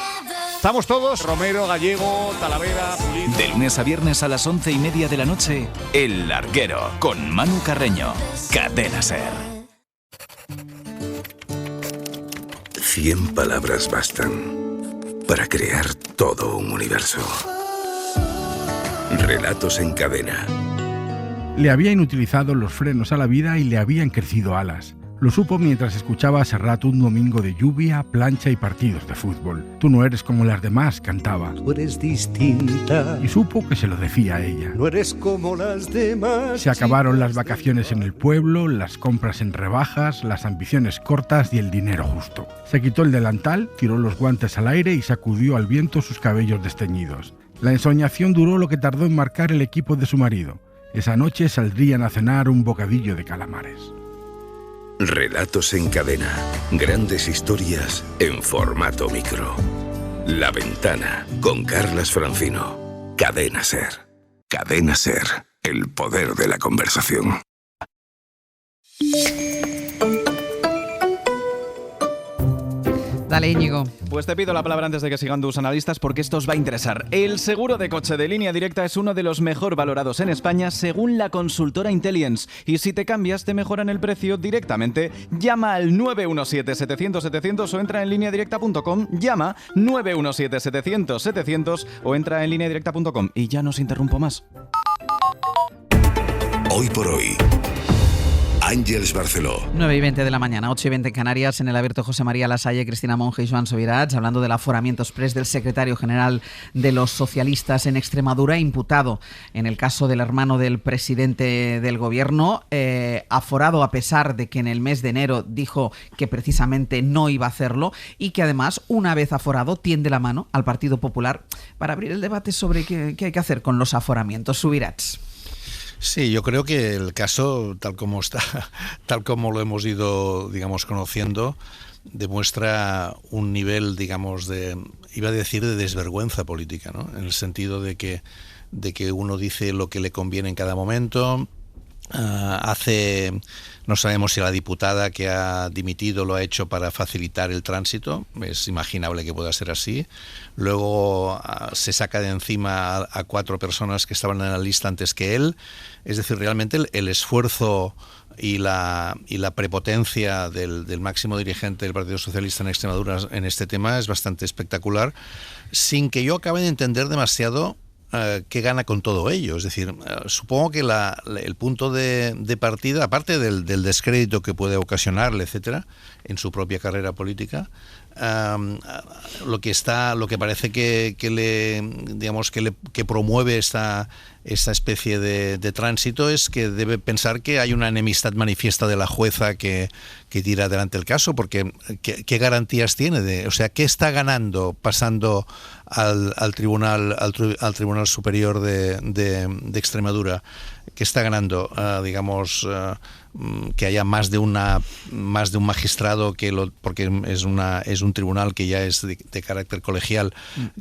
Estamos todos, Romero, Gallego, Talavera, Pulido. De lunes a viernes a las 11:30 de la noche, El Larguero, con Manu Carreño. Cadena SER. 100 palabras bastan para crear todo un universo. Relatos en cadena. Le habían utilizado los frenos a la vida y le habían crecido alas. Lo supo mientras escuchaba a Serrat un domingo de lluvia, plancha y partidos de fútbol. Tú no eres como las demás, cantaba. Tú eres distinta. Y supo que se lo decía a ella. No eres como las demás. Se acabaron las vacaciones en el pueblo, las compras en rebajas, las ambiciones cortas y el dinero justo. Se quitó el delantal, tiró los guantes al aire y sacudió al viento sus cabellos desteñidos. La ensoñación duró lo que tardó en marcar el equipo de su marido. Esa noche saldrían a cenar un bocadillo de calamares. Relatos en cadena. Grandes historias en formato micro. La Ventana con Carlas Francino. Cadena SER. Cadena SER. El poder de la conversación. Dale, Íñigo. Pues te pido la palabra antes de que sigan tus analistas porque esto os va a interesar. El seguro de coche de Línea Directa es uno de los mejor valorados en España según la consultora Intellience. Y si te cambias, te mejoran el precio directamente. Llama al 917-700-700 o entra en lineadirecta.com. Llama 917-700-700 o entra en lineadirecta.com. Y ya no os interrumpo más. Hoy por Hoy. Àngels Barceló. 9:20 de la mañana, 8:20 en Canarias, en el abierto José María Lasalle, Cristina Monge y Joan Subirats, hablando del aforamiento exprés del secretario general de los socialistas en Extremadura, imputado en el caso del hermano del presidente del gobierno, aforado a pesar de que en el mes de enero dijo que precisamente no iba a hacerlo y que además, una vez aforado, tiende la mano al Partido Popular para abrir el debate sobre qué hay que hacer con los aforamientos. Subirats. Sí, yo creo que el caso, tal como está, tal como lo hemos ido, digamos, conociendo, demuestra un nivel, digamos, iba a decir, de desvergüenza política, ¿no? En el sentido de que uno dice lo que le conviene en cada momento. No sabemos si la diputada que ha dimitido lo ha hecho para facilitar el tránsito, es imaginable que pueda ser así. Luego se saca de encima a 4 personas que estaban en la lista antes que él. Es decir, realmente el esfuerzo y la prepotencia del máximo dirigente del Partido Socialista en Extremadura en este tema es bastante espectacular, sin que yo acabe de entender demasiado qué gana con todo ello. Es decir, supongo que el punto de partida, aparte del descrédito que puede ocasionarle, etcétera, en su propia carrera política, lo que parece que promueve esta especie de tránsito es que debe pensar que hay una enemistad manifiesta de la jueza que tira adelante el caso, porque ¿qué garantías tiene? O sea, ¿qué está ganando pasando al Tribunal Superior de Extremadura? ¿Qué está ganando? Que haya más de un magistrado porque es un tribunal que ya es de carácter colegial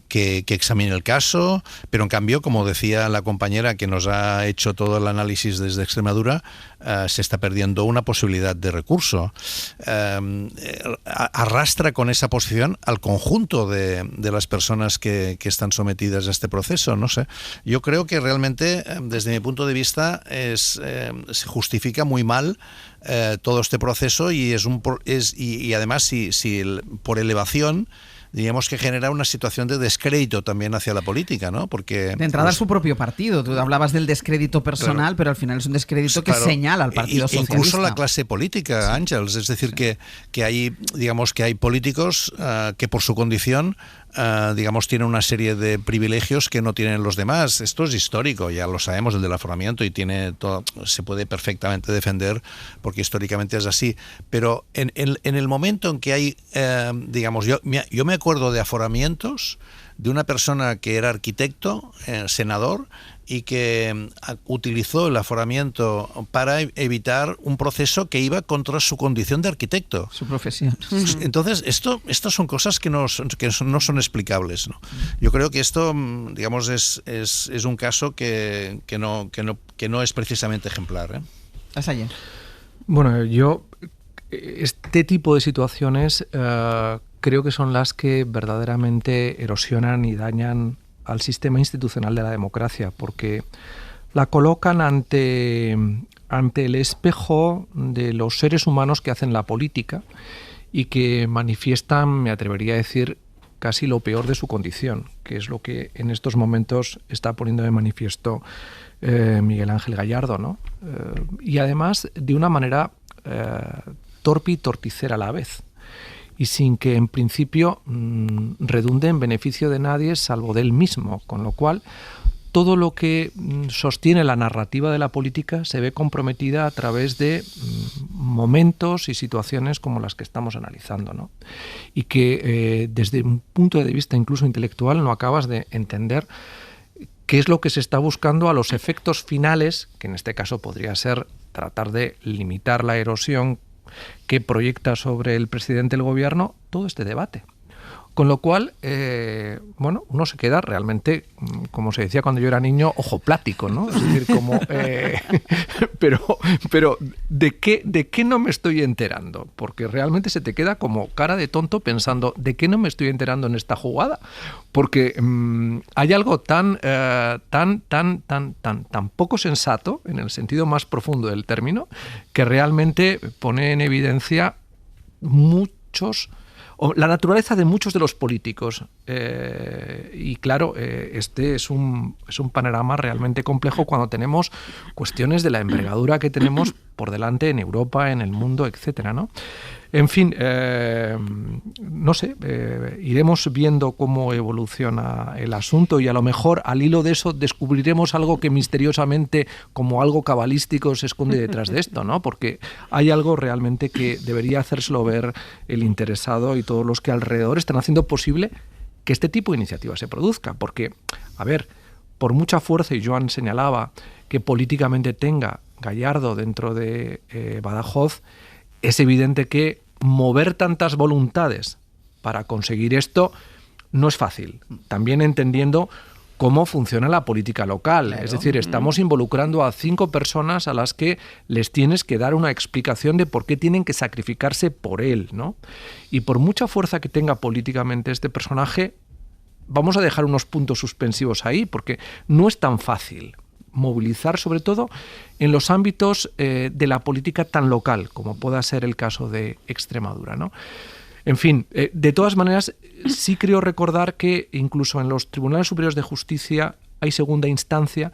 que examine el caso, pero en cambio, como decía la compañera que nos ha hecho todo el análisis desde Extremadura, se está perdiendo una posibilidad de recurso. Arrastra con esa posición al conjunto de las personas que están sometidas a este proceso. No sé, yo creo que realmente, desde mi punto de vista, se justifica muy mal todo este proceso y además si por elevación, digamos que genera una situación de descrédito también hacia la política, ¿no? Porque de entrada su propio partido. Tú hablabas del descrédito personal, claro, pero al final es un descrédito que señala al Partido Socialista. Incluso la clase política, Àngels. Es decir, que hay políticos que por su condición tienen una serie de privilegios que no tienen los demás. Esto es histórico, ya lo sabemos, el del aforamiento, y se puede perfectamente defender porque históricamente es así. Pero en el momento en que hay, yo me acuerdo de aforamientos de una persona que era arquitecto, senador, y que utilizó el aforamiento para evitar un proceso que iba contra su condición de arquitecto. Su profesión. Entonces, estas son cosas que no son explicables, ¿no? Yo creo que esto, digamos, es un caso que no es precisamente ejemplar, ¿eh? Bueno, este tipo de situaciones creo que son las que verdaderamente erosionan y dañan al sistema institucional de la democracia, porque la colocan ante el espejo de los seres humanos que hacen la política y que manifiestan, me atrevería a decir, casi lo peor de su condición, que es lo que en estos momentos está poniendo de manifiesto Miguel Ángel Gallardo, ¿no? Y además de una manera torpe y torticera a la vez, y sin que en principio redunde en beneficio de nadie salvo de él mismo, con lo cual todo lo que sostiene la narrativa de la política se ve comprometida a través de momentos y situaciones como las que estamos analizando, ¿no? Y que desde un punto de vista incluso intelectual no acabas de entender qué es lo que se está buscando a los efectos finales, que en este caso podría ser tratar de limitar la erosión que proyecta sobre el presidente del gobierno todo este debate. Con lo cual, uno se queda realmente, como se decía cuando yo era niño, ojo plático, ¿no? Es decir, como, pero ¿de qué no me estoy enterando? Porque realmente se te queda como cara de tonto pensando, ¿de qué no me estoy enterando en esta jugada? Porque hay algo tan poco sensato, en el sentido más profundo del término, que realmente pone en evidencia muchos la naturaleza de muchos de los políticos. Y claro, este es un panorama realmente complejo cuando tenemos cuestiones de la envergadura que tenemos por delante en Europa, en el mundo, etcétera, ¿no? En fin, no sé, iremos viendo cómo evoluciona el asunto y a lo mejor al hilo de eso descubriremos algo que misteriosamente, como algo cabalístico, se esconde detrás de esto, ¿no? Porque hay algo realmente que debería hacérselo ver el interesado y todos los que alrededor están haciendo posible que este tipo de iniciativa se produzca. Porque, a ver, por mucha fuerza, y Joan señalaba, que políticamente tenga Gallardo dentro de Badajoz, es evidente que mover tantas voluntades para conseguir esto no es fácil. También entendiendo cómo funciona la política local. Claro. Es decir, estamos involucrando a 5 personas a las que les tienes que dar una explicación de por qué tienen que sacrificarse por él, ¿no? Y por mucha fuerza que tenga políticamente este personaje, vamos a dejar unos puntos suspensivos ahí, porque no es tan fácil movilizar, sobre todo en los ámbitos de la política tan local como pueda ser el caso de Extremadura, ¿no? En fin, de todas maneras, sí creo recordar que incluso en los tribunales superiores de justicia hay segunda instancia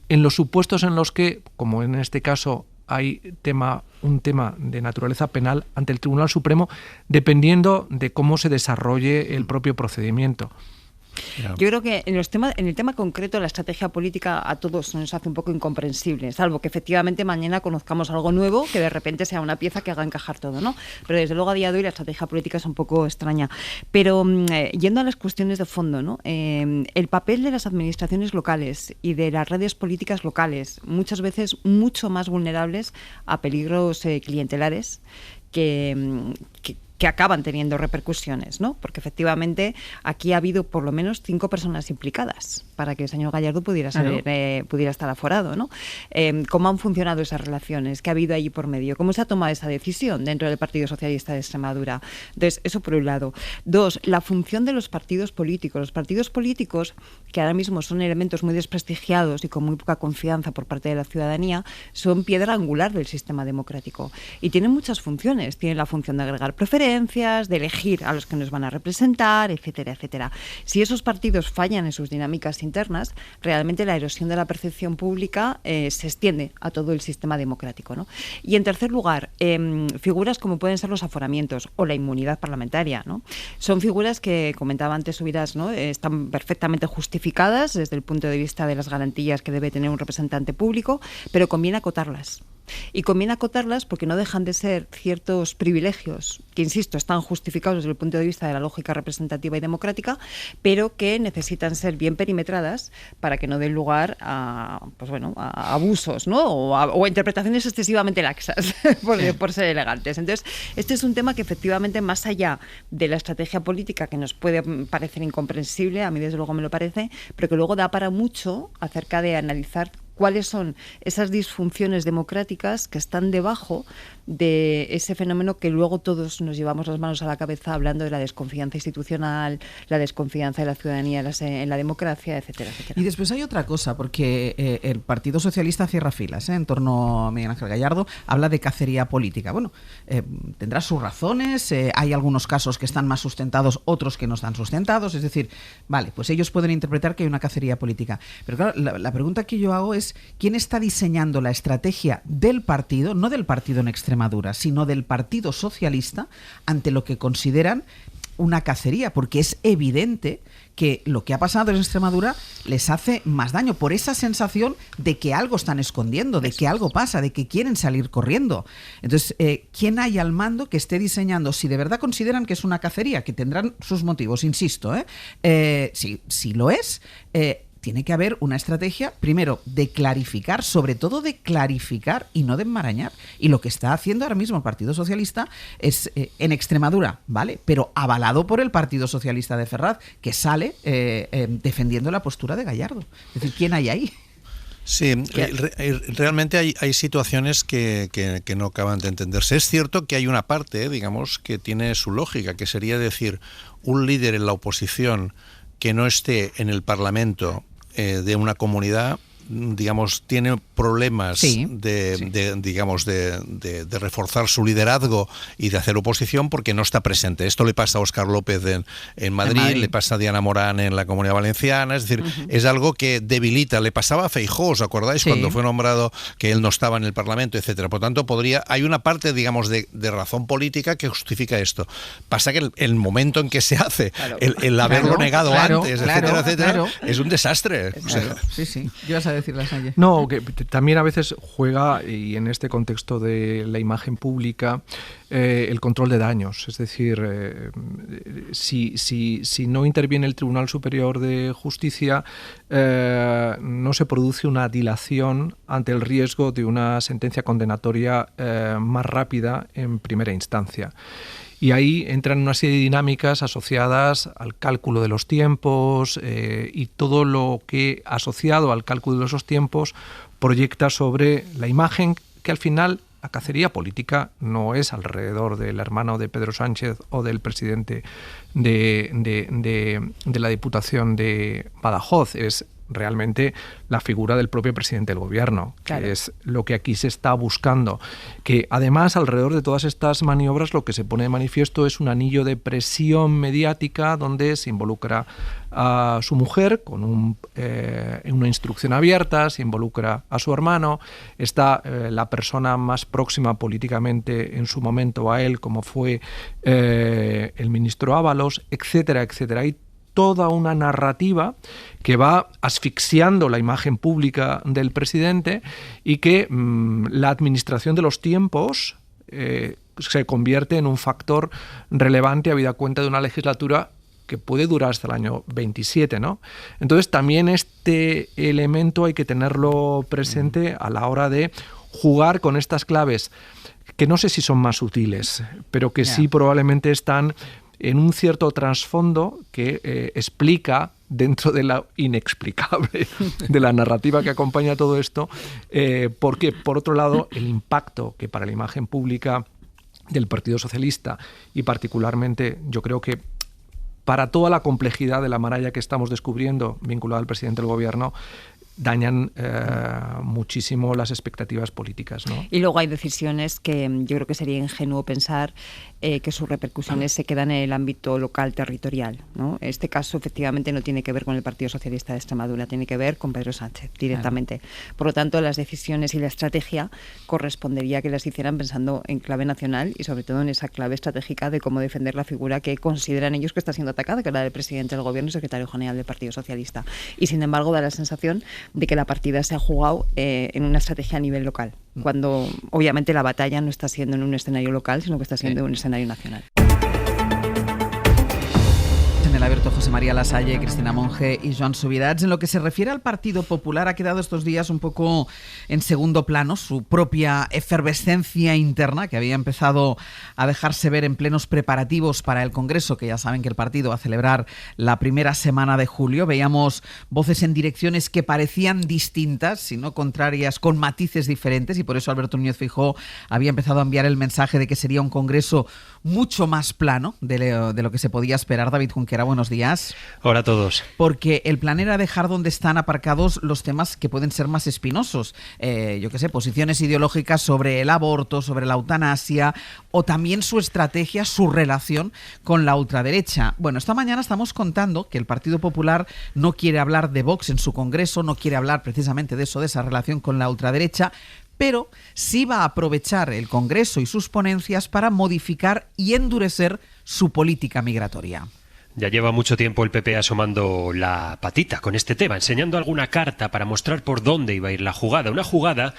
en los supuestos en los que, como en este caso hay un tema de naturaleza penal ante el Tribunal Supremo, dependiendo de cómo se desarrolle el propio procedimiento. Yo creo que en el tema concreto la estrategia política a todos nos hace un poco incomprensible, salvo que efectivamente mañana conozcamos algo nuevo que de repente sea una pieza que haga encajar todo, ¿no? Pero desde luego a día de hoy la estrategia política es un poco extraña. Pero yendo a las cuestiones de fondo, ¿no? El papel de las administraciones locales y de las redes políticas locales, muchas veces mucho más vulnerables a peligros clientelares que acaban teniendo repercusiones, ¿no? Porque efectivamente aquí ha habido por lo menos 5 personas implicadas para que el señor Gallardo pudiera estar aforado, ¿no? ¿Cómo han funcionado esas relaciones? ¿Qué ha habido allí por medio? ¿Cómo se ha tomado esa decisión dentro del Partido Socialista de Extremadura? Entonces, eso por un lado. 2, la función de los partidos políticos. Los partidos políticos, que ahora mismo son elementos muy desprestigiados y con muy poca confianza por parte de la ciudadanía, son piedra angular del sistema democrático. Y tienen muchas funciones. Tienen la función de agregar preferencias, de elegir a los que nos van a representar, etcétera, etcétera. Si esos partidos fallan en sus dinámicas internas, realmente la erosión de la percepción pública se extiende a todo el sistema democrático, ¿no? Y en tercer lugar, figuras como pueden ser los aforamientos o la inmunidad parlamentaria, ¿no? Son figuras que, comentaba antes Subirás, ¿no? Están perfectamente justificadas desde el punto de vista de las garantías que debe tener un representante público, pero conviene acotarlas. Y conviene acotarlas porque no dejan de ser ciertos privilegios que, insisto, están justificados desde el punto de vista de la lógica representativa y democrática, pero que necesitan ser bien perimetradas para que no den lugar a abusos, ¿no? o a interpretaciones excesivamente laxas por ser elegantes. Entonces, este es un tema que efectivamente, más allá de la estrategia política, que nos puede parecer incomprensible, a mí desde luego me lo parece, pero que luego da para mucho acerca de analizar cuáles son esas disfunciones democráticas que están debajo de ese fenómeno que luego todos nos llevamos las manos a la cabeza hablando de la desconfianza institucional, la desconfianza de la ciudadanía en la democracia, etcétera, etcétera. Y después hay otra cosa, porque el Partido Socialista cierra filas en torno a Miguel Ángel Gallardo, habla de cacería política. Bueno, tendrá sus razones, hay algunos casos que están más sustentados, otros que no están sustentados, es decir, vale, pues ellos pueden interpretar que hay una cacería política. Pero claro, la pregunta que yo hago es, ¿quién está diseñando la estrategia del partido, no del partido en Extremadura, sino del Partido Socialista, ante lo que consideran una cacería? Porque es evidente que lo que ha pasado en Extremadura les hace más daño por esa sensación de que algo están escondiendo, de que algo pasa, de que quieren salir corriendo. Entonces, ¿quién hay al mando que esté diseñando? Si de verdad consideran que es una cacería, que tendrán sus motivos, insisto, si lo es, tiene que haber una estrategia, primero, de clarificar, sobre todo de clarificar y no de enmarañar. Y lo que está haciendo ahora mismo el Partido Socialista es, en Extremadura, ¿vale? Pero avalado por el Partido Socialista de Ferraz, que sale defendiendo la postura de Gallardo. Es decir, ¿quién hay ahí? Sí, realmente hay situaciones que no acaban de entenderse. Es cierto que hay una parte, digamos, que tiene su lógica, que sería decir, un líder en la oposición que no esté en el Parlamento de una comunidad digamos, tiene problemas de reforzar su liderazgo y de hacer oposición porque no está presente. Esto le pasa a Óscar López en Madrid, le pasa a Diana Morán en la Comunidad Valenciana, es decir, es algo que debilita. Le pasaba a Feijóo, ¿os acordáis? Cuando fue nombrado que él no estaba en el Parlamento, etcétera. Por tanto, hay una parte, digamos, de razón política que justifica esto. Pasa que el momento en que se hace, el haberlo negado antes, etcétera, es un desastre. O sea, sí. ¿Qué vas a decir, Lasalle? No, que también a veces juega, y en este contexto de la imagen pública, el control de daños. Es decir, si no interviene el Tribunal Superior de Justicia, no se produce una dilación ante el riesgo de una sentencia condenatoria más rápida en primera instancia. Y ahí entran una serie de dinámicas asociadas al cálculo de los tiempos y todo lo que, asociado al cálculo de esos tiempos, proyecta sobre la imagen que al final la cacería política no es alrededor del hermano de Pedro Sánchez o del presidente de la Diputación de Badajoz, es realmente la figura del propio presidente del gobierno, que es lo que aquí se está buscando. Que además, alrededor de todas estas maniobras, lo que se pone de manifiesto es un anillo de presión mediática donde se involucra a su mujer con una instrucción abierta, se involucra a su hermano, está la persona más próxima políticamente en su momento a él, como fue el ministro Ábalos, etcétera, etcétera. Hay toda una narrativa que va asfixiando la imagen pública del presidente y que la administración de los tiempos se convierte en un factor relevante habida cuenta de una legislatura que puede durar hasta el año 27, ¿no? Entonces también este elemento hay que tenerlo presente a la hora de jugar con estas claves que no sé si son más sutiles, pero que sí probablemente están en un cierto trasfondo que explica, dentro de la inexplicable de la narrativa que acompaña todo esto, porque, por otro lado, el impacto que para la imagen pública del Partido Socialista y particularmente, yo creo que para toda la complejidad de la maralla que estamos descubriendo vinculada al presidente del gobierno, dañan muchísimo las expectativas políticas, ¿no? Y luego hay decisiones que yo creo que sería ingenuo pensar que sus repercusiones se quedan en el ámbito local territorial, ¿no? Este caso efectivamente no tiene que ver con el Partido Socialista de Extremadura, tiene que ver con Pedro Sánchez directamente. Por lo tanto, las decisiones y la estrategia correspondería que las hicieran pensando en clave nacional y sobre todo en esa clave estratégica de cómo defender la figura que consideran ellos que está siendo atacada, que es la del presidente del gobierno y secretario general del Partido Socialista. Y sin embargo da la sensación de que la partida se ha jugado en una estrategia a nivel local, cuando obviamente la batalla no está siendo en un escenario local, sino que está siendo en un escenario nacional. En el abierto, José María Lasalle, Cristina Monge y Joan Subirats. En lo que se refiere al Partido Popular, ha quedado estos días un poco en segundo plano su propia efervescencia interna, que había empezado a dejarse ver en plenos preparativos para el Congreso, que ya saben que el partido va a celebrar la primera semana de julio. Veíamos voces en direcciones que parecían distintas, si no contrarias, con matices diferentes, y por eso Alberto Núñez Feijóo había empezado a enviar el mensaje de que sería un Congreso mucho más plano de lo que se podía esperar. David Junquera, buenos días. Hola a todos. Porque el plan era dejar donde están aparcados los temas que pueden ser más espinosos. Posiciones ideológicas sobre el aborto, sobre la eutanasia, o también su estrategia, su relación con la ultraderecha. Bueno, esta mañana estamos contando que el Partido Popular no quiere hablar de Vox en su Congreso, no quiere hablar precisamente de eso, de esa relación con la ultraderecha, pero sí va a aprovechar el Congreso y sus ponencias para modificar y endurecer su política migratoria. Ya lleva mucho tiempo el PP asomando la patita con este tema, enseñando alguna carta para mostrar por dónde iba a ir la jugada. Una jugada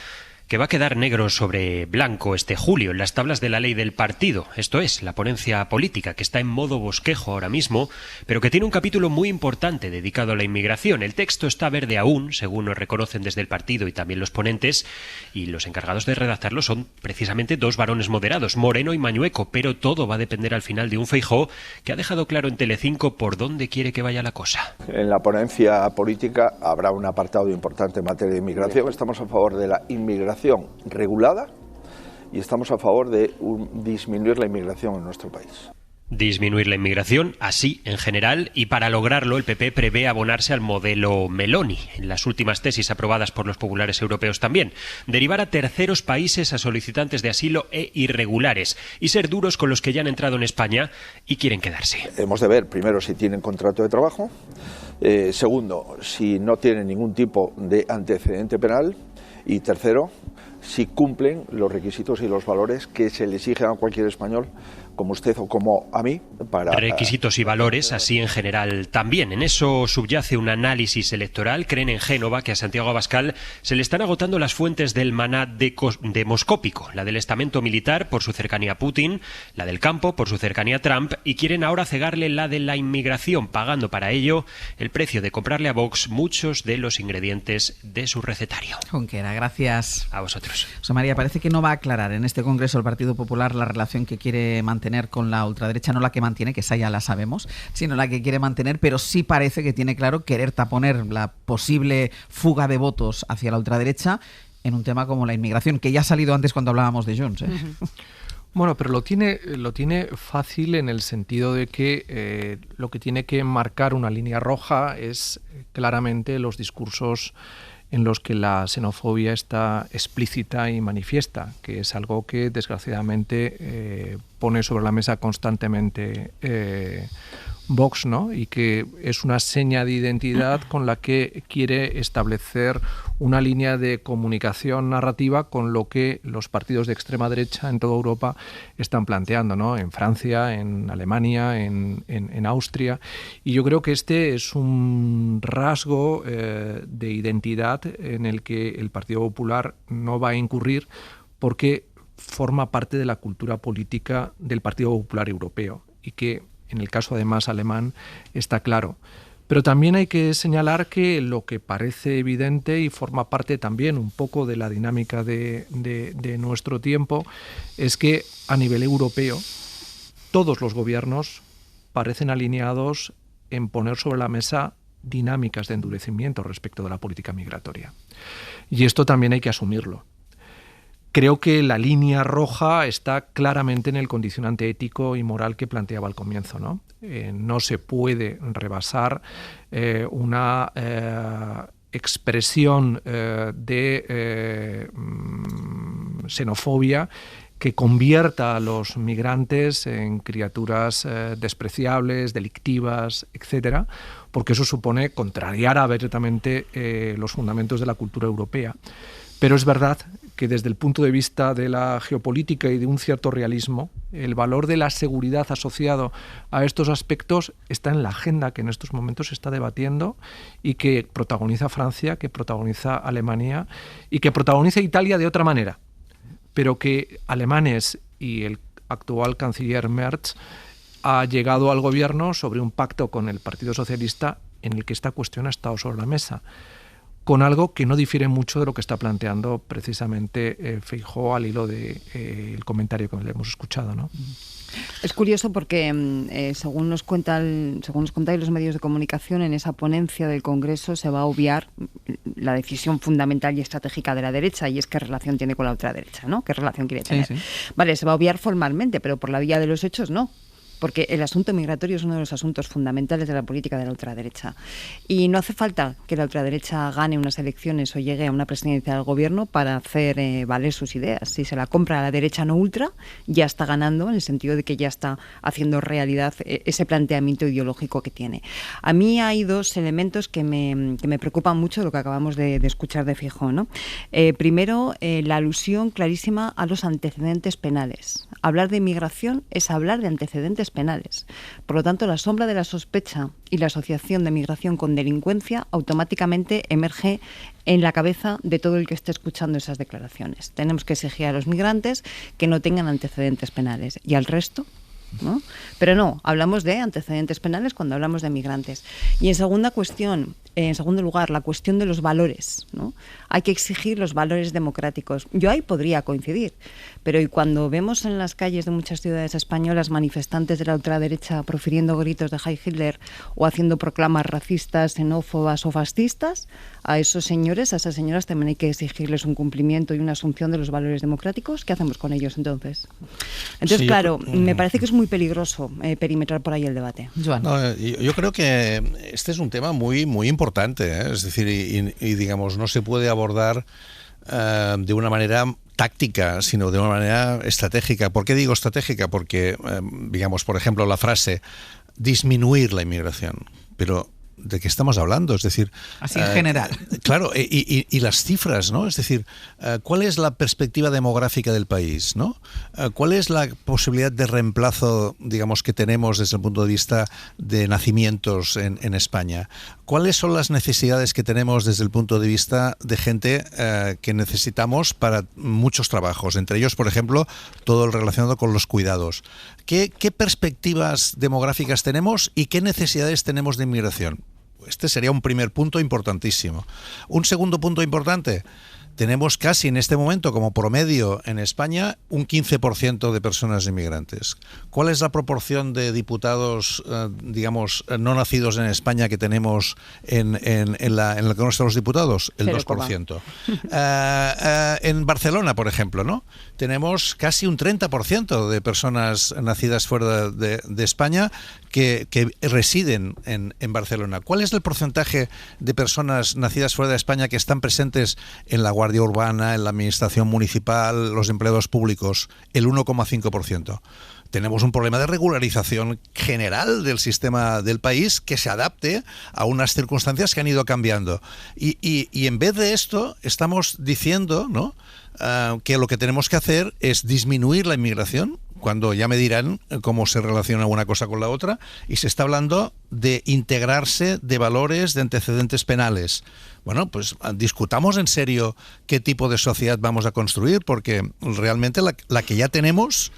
que va a quedar negro sobre blanco este julio en las tablas de la ley del partido. Esto es, la ponencia política, que está en modo bosquejo ahora mismo, pero que tiene un capítulo muy importante dedicado a la inmigración. El texto está verde aún, según nos reconocen desde el partido y también los ponentes, y los encargados de redactarlo son precisamente dos varones moderados, Moreno y Mañueco, pero todo va a depender al final de un Feijóo que ha dejado claro en Telecinco por dónde quiere que vaya la cosa. En la ponencia política habrá un apartado importante en materia de inmigración. Estamos a favor de la inmigración regulada y estamos a favor de disminuir la inmigración en nuestro país. Disminuir la inmigración, así en general, y para lograrlo el PP prevé abonarse al modelo Meloni, en las últimas tesis aprobadas por los populares europeos también, derivar a terceros países a solicitantes de asilo e irregulares y ser duros con los que ya han entrado en España y quieren quedarse. Hemos de ver primero si tienen contrato de trabajo, segundo, si no tienen ningún tipo de antecedente penal y tercero, si cumplen los requisitos y los valores que se le exigen a cualquier español, como usted o como a mí, para... Requisitos y valores, así en general también. En eso subyace un análisis electoral. Creen en Génova que a Santiago Abascal se le están agotando las fuentes del maná demoscópico, la del estamento militar por su cercanía a Putin, la del campo por su cercanía a Trump, y quieren ahora cegarle la de la inmigración, pagando para ello el precio de comprarle a Vox muchos de los ingredientes de su recetario. Junquera, gracias. A vosotros. José María, parece que no va a aclarar en este Congreso el Partido Popular la relación que quiere mantener con la ultraderecha, no la que mantiene, que esa ya la sabemos, sino la que quiere mantener, pero sí parece que tiene claro querer taponer la posible fuga de votos hacia la ultraderecha en un tema como la inmigración, que ya ha salido antes cuando hablábamos de Junts. Bueno, pero lo tiene fácil en el sentido de que lo que tiene que marcar una línea roja es claramente los discursos en los que la xenofobia está explícita y manifiesta, que es algo que desgraciadamente pone sobre la mesa constantemente Vox, ¿no? Y que es una seña de identidad con la que quiere establecer una línea de comunicación narrativa con lo que los partidos de extrema derecha en toda Europa están planteando, ¿no? En Francia, en Alemania, en Austria. Y yo creo que este es un rasgo de identidad en el que el Partido Popular no va a incurrir porque forma parte de la cultura política del Partido Popular Europeo y que en el caso además alemán está claro. Pero también hay que señalar que lo que parece evidente y forma parte también un poco de la dinámica de nuestro tiempo es que a nivel europeo todos los gobiernos parecen alineados en poner sobre la mesa dinámicas de endurecimiento respecto de la política migratoria. Y esto también hay que asumirlo. Creo que la línea roja está claramente en el condicionante ético y moral que planteaba al comienzo, ¿no? No se puede rebasar una expresión de xenofobia que convierta a los migrantes en criaturas despreciables, delictivas, etcétera, porque eso supone contrariar abiertamente los fundamentos de la cultura europea. Pero es verdad que desde el punto de vista de la geopolítica y de un cierto realismo, el valor de la seguridad asociado a estos aspectos está en la agenda que en estos momentos se está debatiendo y que protagoniza Francia, que protagoniza Alemania y que protagoniza Italia de otra manera, pero que alemanes y el actual canciller Merz ha llegado al gobierno sobre un pacto con el Partido Socialista en el que esta cuestión ha estado sobre la mesa, con algo que no difiere mucho de lo que está planteando precisamente Feijóo al hilo del comentario que le hemos escuchado, ¿no? Es curioso porque según nos contáis los medios de comunicación, en esa ponencia del Congreso se va a obviar la decisión fundamental y estratégica de la derecha, y es qué relación tiene con la ultraderecha, ¿no? ¿Qué relación quiere tener? Sí. Vale, se va a obviar formalmente, pero por la vía de los hechos no. Porque el asunto migratorio es uno de los asuntos fundamentales de la política de la ultraderecha. Y no hace falta que la ultraderecha gane unas elecciones o llegue a una presidencia del gobierno para hacer valer sus ideas. Si se la compra a la derecha no ultra, ya está ganando, en el sentido de que ya está haciendo realidad ese planteamiento ideológico que tiene. A mí hay dos elementos que me preocupan mucho de lo que acabamos de escuchar de Feijóo, ¿no? Primero, la alusión clarísima a los antecedentes penales. Hablar de inmigración es hablar de antecedentes penales. Por lo tanto, la sombra de la sospecha y la asociación de migración con delincuencia automáticamente emerge en la cabeza de todo el que esté escuchando esas declaraciones. Tenemos que exigir a los migrantes que no tengan antecedentes penales. ¿Y al resto? ¿No? Pero no, hablamos de antecedentes penales cuando hablamos de migrantes. Y en segunda cuestión, En segundo lugar, la cuestión de los valores, ¿no? Hay que exigir los valores democráticos. Yo ahí podría coincidir, pero y cuando vemos en las calles de muchas ciudades españolas manifestantes de la ultraderecha profiriendo gritos de Heil Hitler o haciendo proclamas racistas, xenófobas o fascistas, a esos señores, a esas señoras también hay que exigirles un cumplimiento y una asunción de los valores democráticos. ¿Qué hacemos con ellos entonces? Entonces, sí, claro, me parece que es muy peligroso perimetrar por ahí el debate. Joan. No, yo creo que este es un tema muy, muy importante, ¿eh? Es decir, y digamos, no se puede abordar de una manera táctica, sino de una manera estratégica. ¿Por qué digo estratégica? Porque, digamos, por ejemplo, la frase disminuir la inmigración, pero ¿de qué estamos hablando? Es decir, así en general. Claro, y las cifras, ¿no? Es decir, ¿cuál es la perspectiva demográfica del país, ¿no? ¿Cuál es la posibilidad de reemplazo, digamos, que tenemos desde el punto de vista de nacimientos en España? ¿Cuáles son las necesidades que tenemos desde el punto de vista de gente que necesitamos para muchos trabajos? Entre ellos, por ejemplo, todo el relacionado con los cuidados. ¿Qué perspectivas demográficas tenemos y qué necesidades tenemos de inmigración? Este sería un primer punto importantísimo. Un segundo punto importante. Tenemos casi en este momento como promedio en España un 15% de personas inmigrantes. ¿Cuál es la proporción de diputados, digamos, no nacidos en España que tenemos en la Congreso de los Diputados? El 2%. En Barcelona, por ejemplo, ¿no? Tenemos casi un 30% de personas nacidas fuera de España que residen en Barcelona. ¿Cuál es el porcentaje de personas nacidas fuera de España que están presentes en la Guardia Urbana, en la administración municipal, los empleados públicos? El 1,5%. Tenemos un problema de regularización general del sistema del país que se adapte a unas circunstancias que han ido cambiando. Y en vez de esto, estamos diciendo, ¿no?, que lo que tenemos que hacer es disminuir la inmigración, cuando ya me dirán cómo se relaciona una cosa con la otra, y se está hablando de integrarse de valores, de antecedentes penales. Bueno, pues discutamos en serio qué tipo de sociedad vamos a construir, porque realmente la que ya tenemos,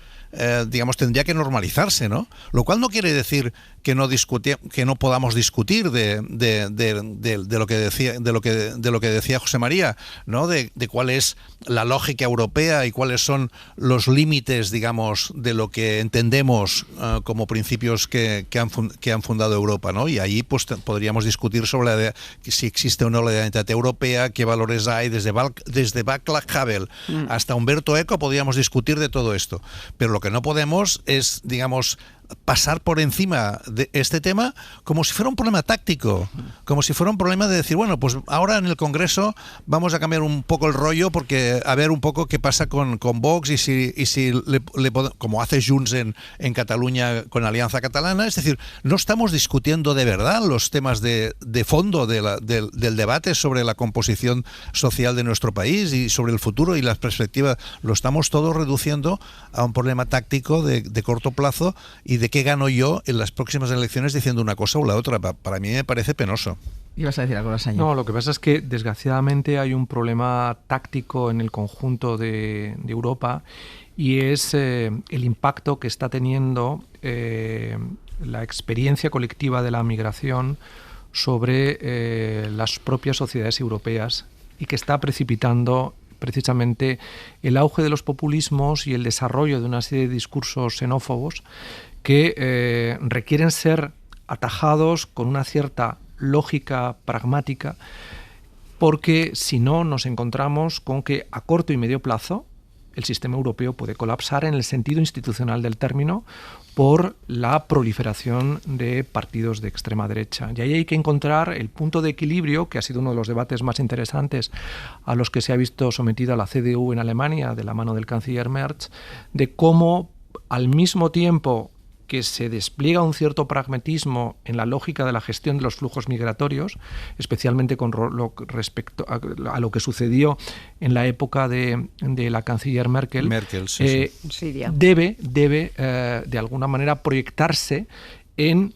digamos, tendría que normalizarse, ¿no? Lo cual no quiere decir que no podamos discutir de lo que decía José María, ¿no? De cuál es la lógica europea y cuáles son los límites, digamos, de lo que entendemos como principios que han fundado Europa, ¿no? Y ahí pues podríamos discutir sobre si existe o no la identidad europea, qué valores hay, desde Václav Havel hasta Umberto Eco podríamos discutir de todo esto. Pero lo que no podemos es, digamos, pasar por encima de este tema como si fuera un problema táctico, como si fuera un problema de decir, bueno, pues ahora en el Congreso vamos a cambiar un poco el rollo porque a ver un poco qué pasa con Vox y si como hace Junts en Cataluña con Alianza Catalana. Es decir, no estamos discutiendo de verdad los temas de fondo del debate sobre la composición social de nuestro país y sobre el futuro y las perspectivas. Lo estamos todo reduciendo a un problema táctico de corto plazo y de qué gano yo en las próximas elecciones diciendo una cosa o la otra. Para mí me parece penoso. ¿Ibas a decir algo, Lasaña? No, lo que pasa es que desgraciadamente hay un problema táctico en el conjunto de Europa y es el impacto que está teniendo la experiencia colectiva de la migración sobre las propias sociedades europeas y que está precipitando precisamente el auge de los populismos y el desarrollo de una serie de discursos xenófobos que requieren ser atajados con una cierta lógica pragmática, porque si no nos encontramos con que a corto y medio plazo el sistema europeo puede colapsar en el sentido institucional del término por la proliferación de partidos de extrema derecha. Y ahí hay que encontrar el punto de equilibrio, que ha sido uno de los debates más interesantes a los que se ha visto sometida la CDU en Alemania, de la mano del canciller Merz, de cómo al mismo tiempo que se despliega un cierto pragmatismo en la lógica de la gestión de los flujos migratorios, especialmente con respecto a lo que sucedió en la época de la canciller Merkel, debe de alguna manera proyectarse en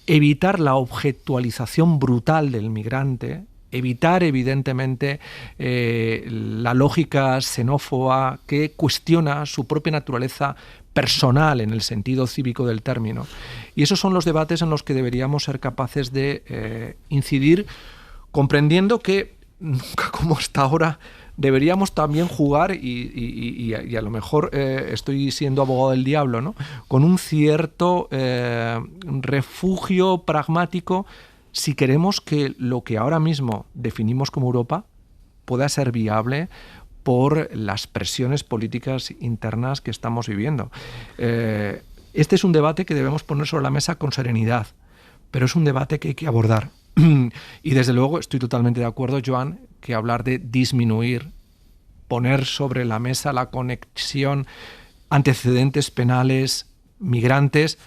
evitar la objetualización brutal del migrante evitar evidentemente la lógica xenófoba que cuestiona su propia naturaleza personal en el sentido cívico del término. Y esos son los debates en los que deberíamos ser capaces de incidir, comprendiendo que nunca como hasta ahora deberíamos también jugar, y a lo mejor estoy siendo abogado del diablo, ¿no?, con un cierto refugio pragmático si queremos que lo que ahora mismo definimos como Europa pueda ser viable por las presiones políticas internas que estamos viviendo. Este es un debate que debemos poner sobre la mesa con serenidad, pero es un debate que hay que abordar. Y desde luego estoy totalmente de acuerdo, Joan, que hablar de disminuir, poner sobre la mesa la conexión antecedentes penales, migrantes,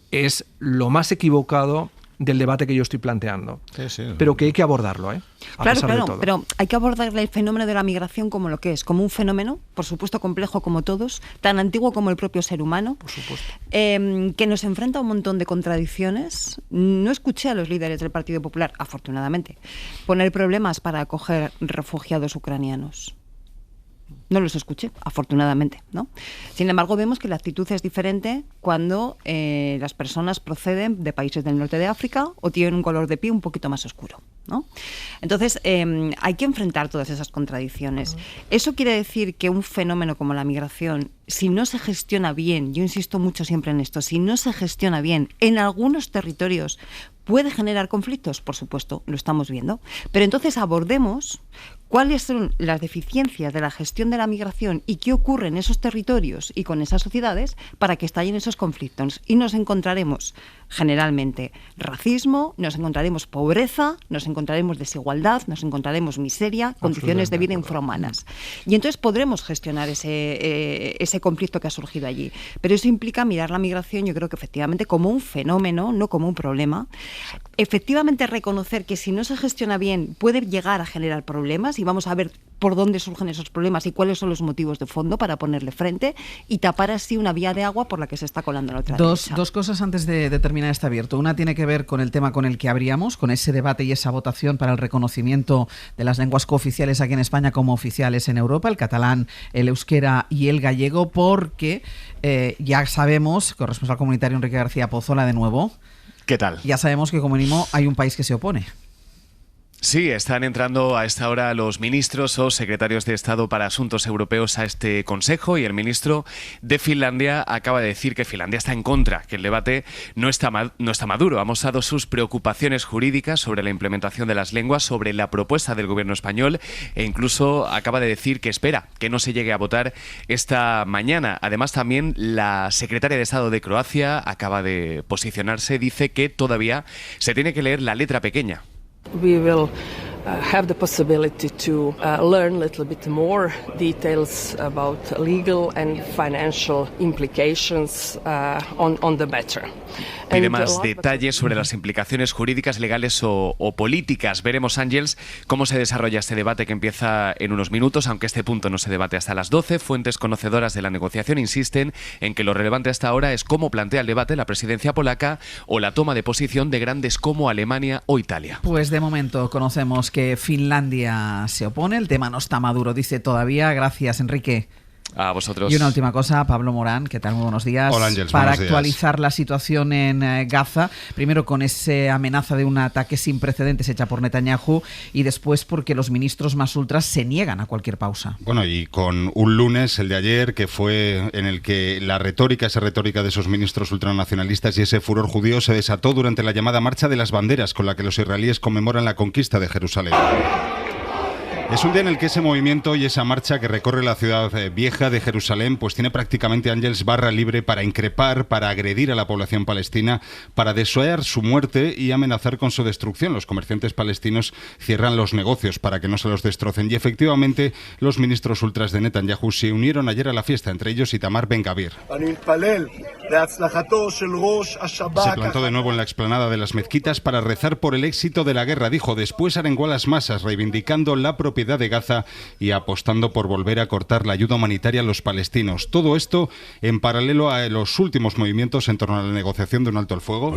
es lo más equivocado del debate que yo estoy planteando. Sí, pero que hay que abordarlo, ¿eh? Claro, pero hay que abordar el fenómeno de la migración como lo que es, como un fenómeno, por supuesto complejo como todos, tan antiguo como el propio ser humano, por supuesto, que nos enfrenta a un montón de contradicciones. No escuché a los líderes del Partido Popular, afortunadamente, poner problemas para acoger refugiados ucranianos. No los escuché, afortunadamente, ¿no? Sin embargo, vemos que la actitud es diferente cuando las personas proceden de países del norte de África o tienen un color de piel un poquito más oscuro, ¿no? Entonces, hay que enfrentar todas esas contradicciones. Eso quiere decir que un fenómeno como la migración, si no se gestiona bien, yo insisto mucho siempre en esto, si no se gestiona bien en algunos territorios, ¿puede generar conflictos? Por supuesto, lo estamos viendo. Pero entonces abordemos cuáles son las deficiencias de la gestión de la migración y qué ocurre en esos territorios y con esas sociedades para que estallen esos conflictos. Y nos encontraremos generalmente racismo, nos encontraremos pobreza, nos encontraremos desigualdad, nos encontraremos miseria, condiciones de vida infrahumanas. Y entonces podremos gestionar ese conflicto que ha surgido allí. Pero eso implica mirar la migración, yo creo que efectivamente como un fenómeno, no como un problema. Efectivamente reconocer que si no se gestiona bien puede llegar a generar problemas, y vamos a ver por dónde surgen esos problemas y cuáles son los motivos de fondo para ponerle frente y tapar así una vía de agua por la que se está colando la otra derecha. Dos cosas antes de terminar este abierto. Una tiene que ver con el tema con el que abríamos, con ese debate y esa votación para el reconocimiento de las lenguas cooficiales aquí en España como oficiales en Europa, el catalán, el euskera y el gallego, porque ya sabemos, corresponsal comunitario Enrique García Pozola de nuevo, ¿qué tal? Ya sabemos que como mínimo hay un país que se opone. Sí, están entrando a esta hora los ministros o secretarios de Estado para Asuntos Europeos a este Consejo, y el ministro de Finlandia acaba de decir que Finlandia está en contra, que el debate no está maduro. Ha mostrado sus preocupaciones jurídicas sobre la implementación de las lenguas, sobre la propuesta del gobierno español, e incluso acaba de decir que espera que no se llegue a votar esta mañana. Además, también la secretaria de Estado de Croacia acaba de posicionarse, dice que todavía se tiene que leer la letra pequeña. We will have the possibility to learn a little bit more details about legal and financial implications on the matter. Pide más detalles sobre las implicaciones jurídicas, legales o políticas. Veremos, Ángels, cómo se desarrolla este debate que empieza en unos minutos, aunque este punto no se debate hasta las 12. Fuentes conocedoras de la negociación insisten en que lo relevante hasta ahora es cómo plantea el debate la presidencia polaca o la toma de posición de grandes como Alemania o Italia. Pues de momento conocemos que Finlandia se opone, el tema no está maduro, dice todavía. Gracias, Enrique. A vosotros. Y una última cosa, Pablo Morán, ¿qué tal? Muy buenos días. Hola, Ángels, para buenos actualizar días. La situación en Gaza, primero con esa amenaza de un ataque sin precedentes hecha por Netanyahu, y después porque los ministros más ultras se niegan a cualquier pausa. Bueno, y con un lunes, el de ayer, que fue en el que esa retórica de esos ministros ultranacionalistas y ese furor judío se desató durante la llamada Marcha de las Banderas, con la que los israelíes conmemoran la conquista de Jerusalén. Es un día en el que ese movimiento y esa marcha que recorre la ciudad vieja de Jerusalén pues tiene prácticamente, Ángels, barra libre para increpar, para agredir a la población palestina, para desear su muerte y amenazar con su destrucción. Los comerciantes palestinos cierran los negocios para que no se los destrocen, y efectivamente los ministros ultras de Netanyahu se unieron ayer a la fiesta, entre ellos Itamar Ben-Gavir. Se plantó de nuevo en la explanada de las mezquitas para rezar por el éxito de la guerra, dijo. Después arengó a las masas reivindicando la propiedad de Gaza y apostando por volver a cortar la ayuda humanitaria a los palestinos. Todo esto en paralelo a los últimos movimientos en torno a la negociación de un alto el fuego.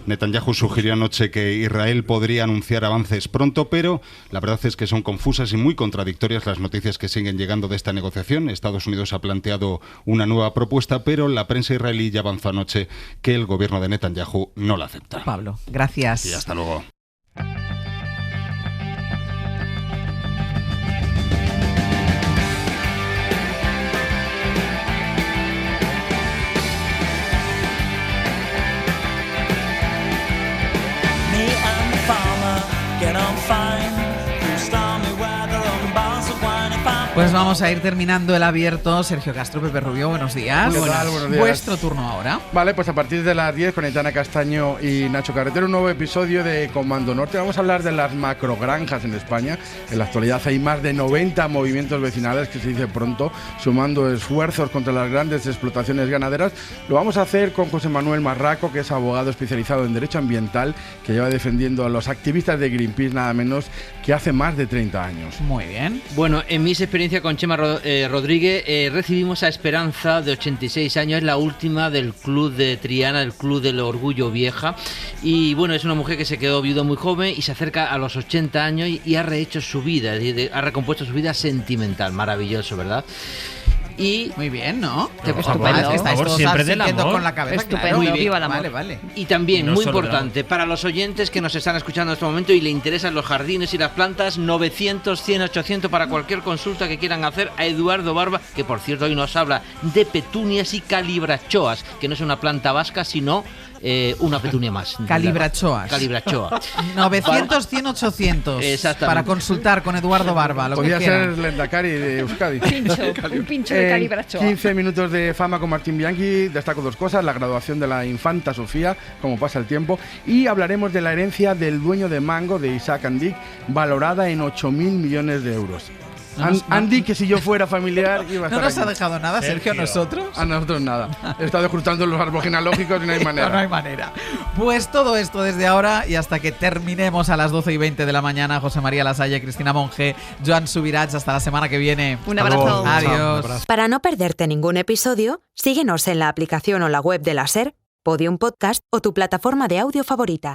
Netanyahu sugirió anoche que Israel podría anunciar avances pronto, pero la verdad es que son confusas y muy contradictorias las noticias que siguen llegando de esta negociación. Estados Unidos ha planteado una nueva propuesta, pero la prensa israelí ya avanzó anoche que el gobierno de Netanyahu no la acepta. Pablo, gracias. Y hasta luego. Pues vamos a ir terminando el abierto. Sergio Castro, Pepe Rubio, buenos días. ¿Qué tal? Buenos días. Vuestro turno ahora. Vale, pues a partir de las 10 con Aitana Castaño y Nacho Carretero, un nuevo episodio de Comando Norte. Vamos a hablar de las macrogranjas en España. En la actualidad hay más de 90 movimientos vecinales, que se dice pronto, sumando esfuerzos contra las grandes explotaciones ganaderas. Lo vamos a hacer con José Manuel Marraco, que es abogado especializado en Derecho Ambiental, que lleva defendiendo a los activistas de Greenpeace nada menos que hace más de 30 años. Muy bien. Bueno, en mis experiencias con Chema Rodríguez recibimos a Esperanza, de 86 años, es la última del Club de Triana, del Club del Orgullo Vieja, y bueno, es una mujer que se quedó viuda muy joven y se acerca a los 80 años y ha rehecho su vida, ha recompuesto su vida sentimental. Maravilloso, ¿verdad? Y muy bien, ¿no? Estupendo. Por favor, siempre del amor. Con la cabeza, estupendo, claro. viva el amor. Vale, vale. Y también, No muy solo importante, para los oyentes que nos están escuchando en este momento y le interesan los jardines y las plantas, 900, 100, 800 para cualquier consulta que quieran hacer a Eduardo Barba, que por cierto hoy nos habla de petunias y calibrachoas, que no es una planta vasca, sino una petunia más. Calibrachoas. 900, 100, 800. Exactamente. Para consultar con Eduardo Barba. Lo Podría que ser quieran. Lendakari de Euskadi. Un pincho de calibrachoa. 15 minutos de fama con Martín Bianchi. Destaco dos cosas: la graduación de la infanta Sofía, como pasa el tiempo, y hablaremos de la herencia del dueño de Mango, de Isaac Andic, valorada en 8.000 millones de euros. Andy, que si yo fuera familiar iba a estar ¿No nos aquí. ha dejado nada, Sergio, a nosotros? A nosotros nada. He estado escrutando los árboles genealógicos y no hay manera. No hay manera. Pues todo esto desde ahora y hasta que terminemos a las 12:20 de la mañana. José María Lasalle, Cristina Monge, Joan Subirats. Hasta la semana que viene. Un abrazo. Adiós. Para no perderte ningún episodio, síguenos en la aplicación o la web de la SER, Podium Podcast o tu plataforma de audio favorita.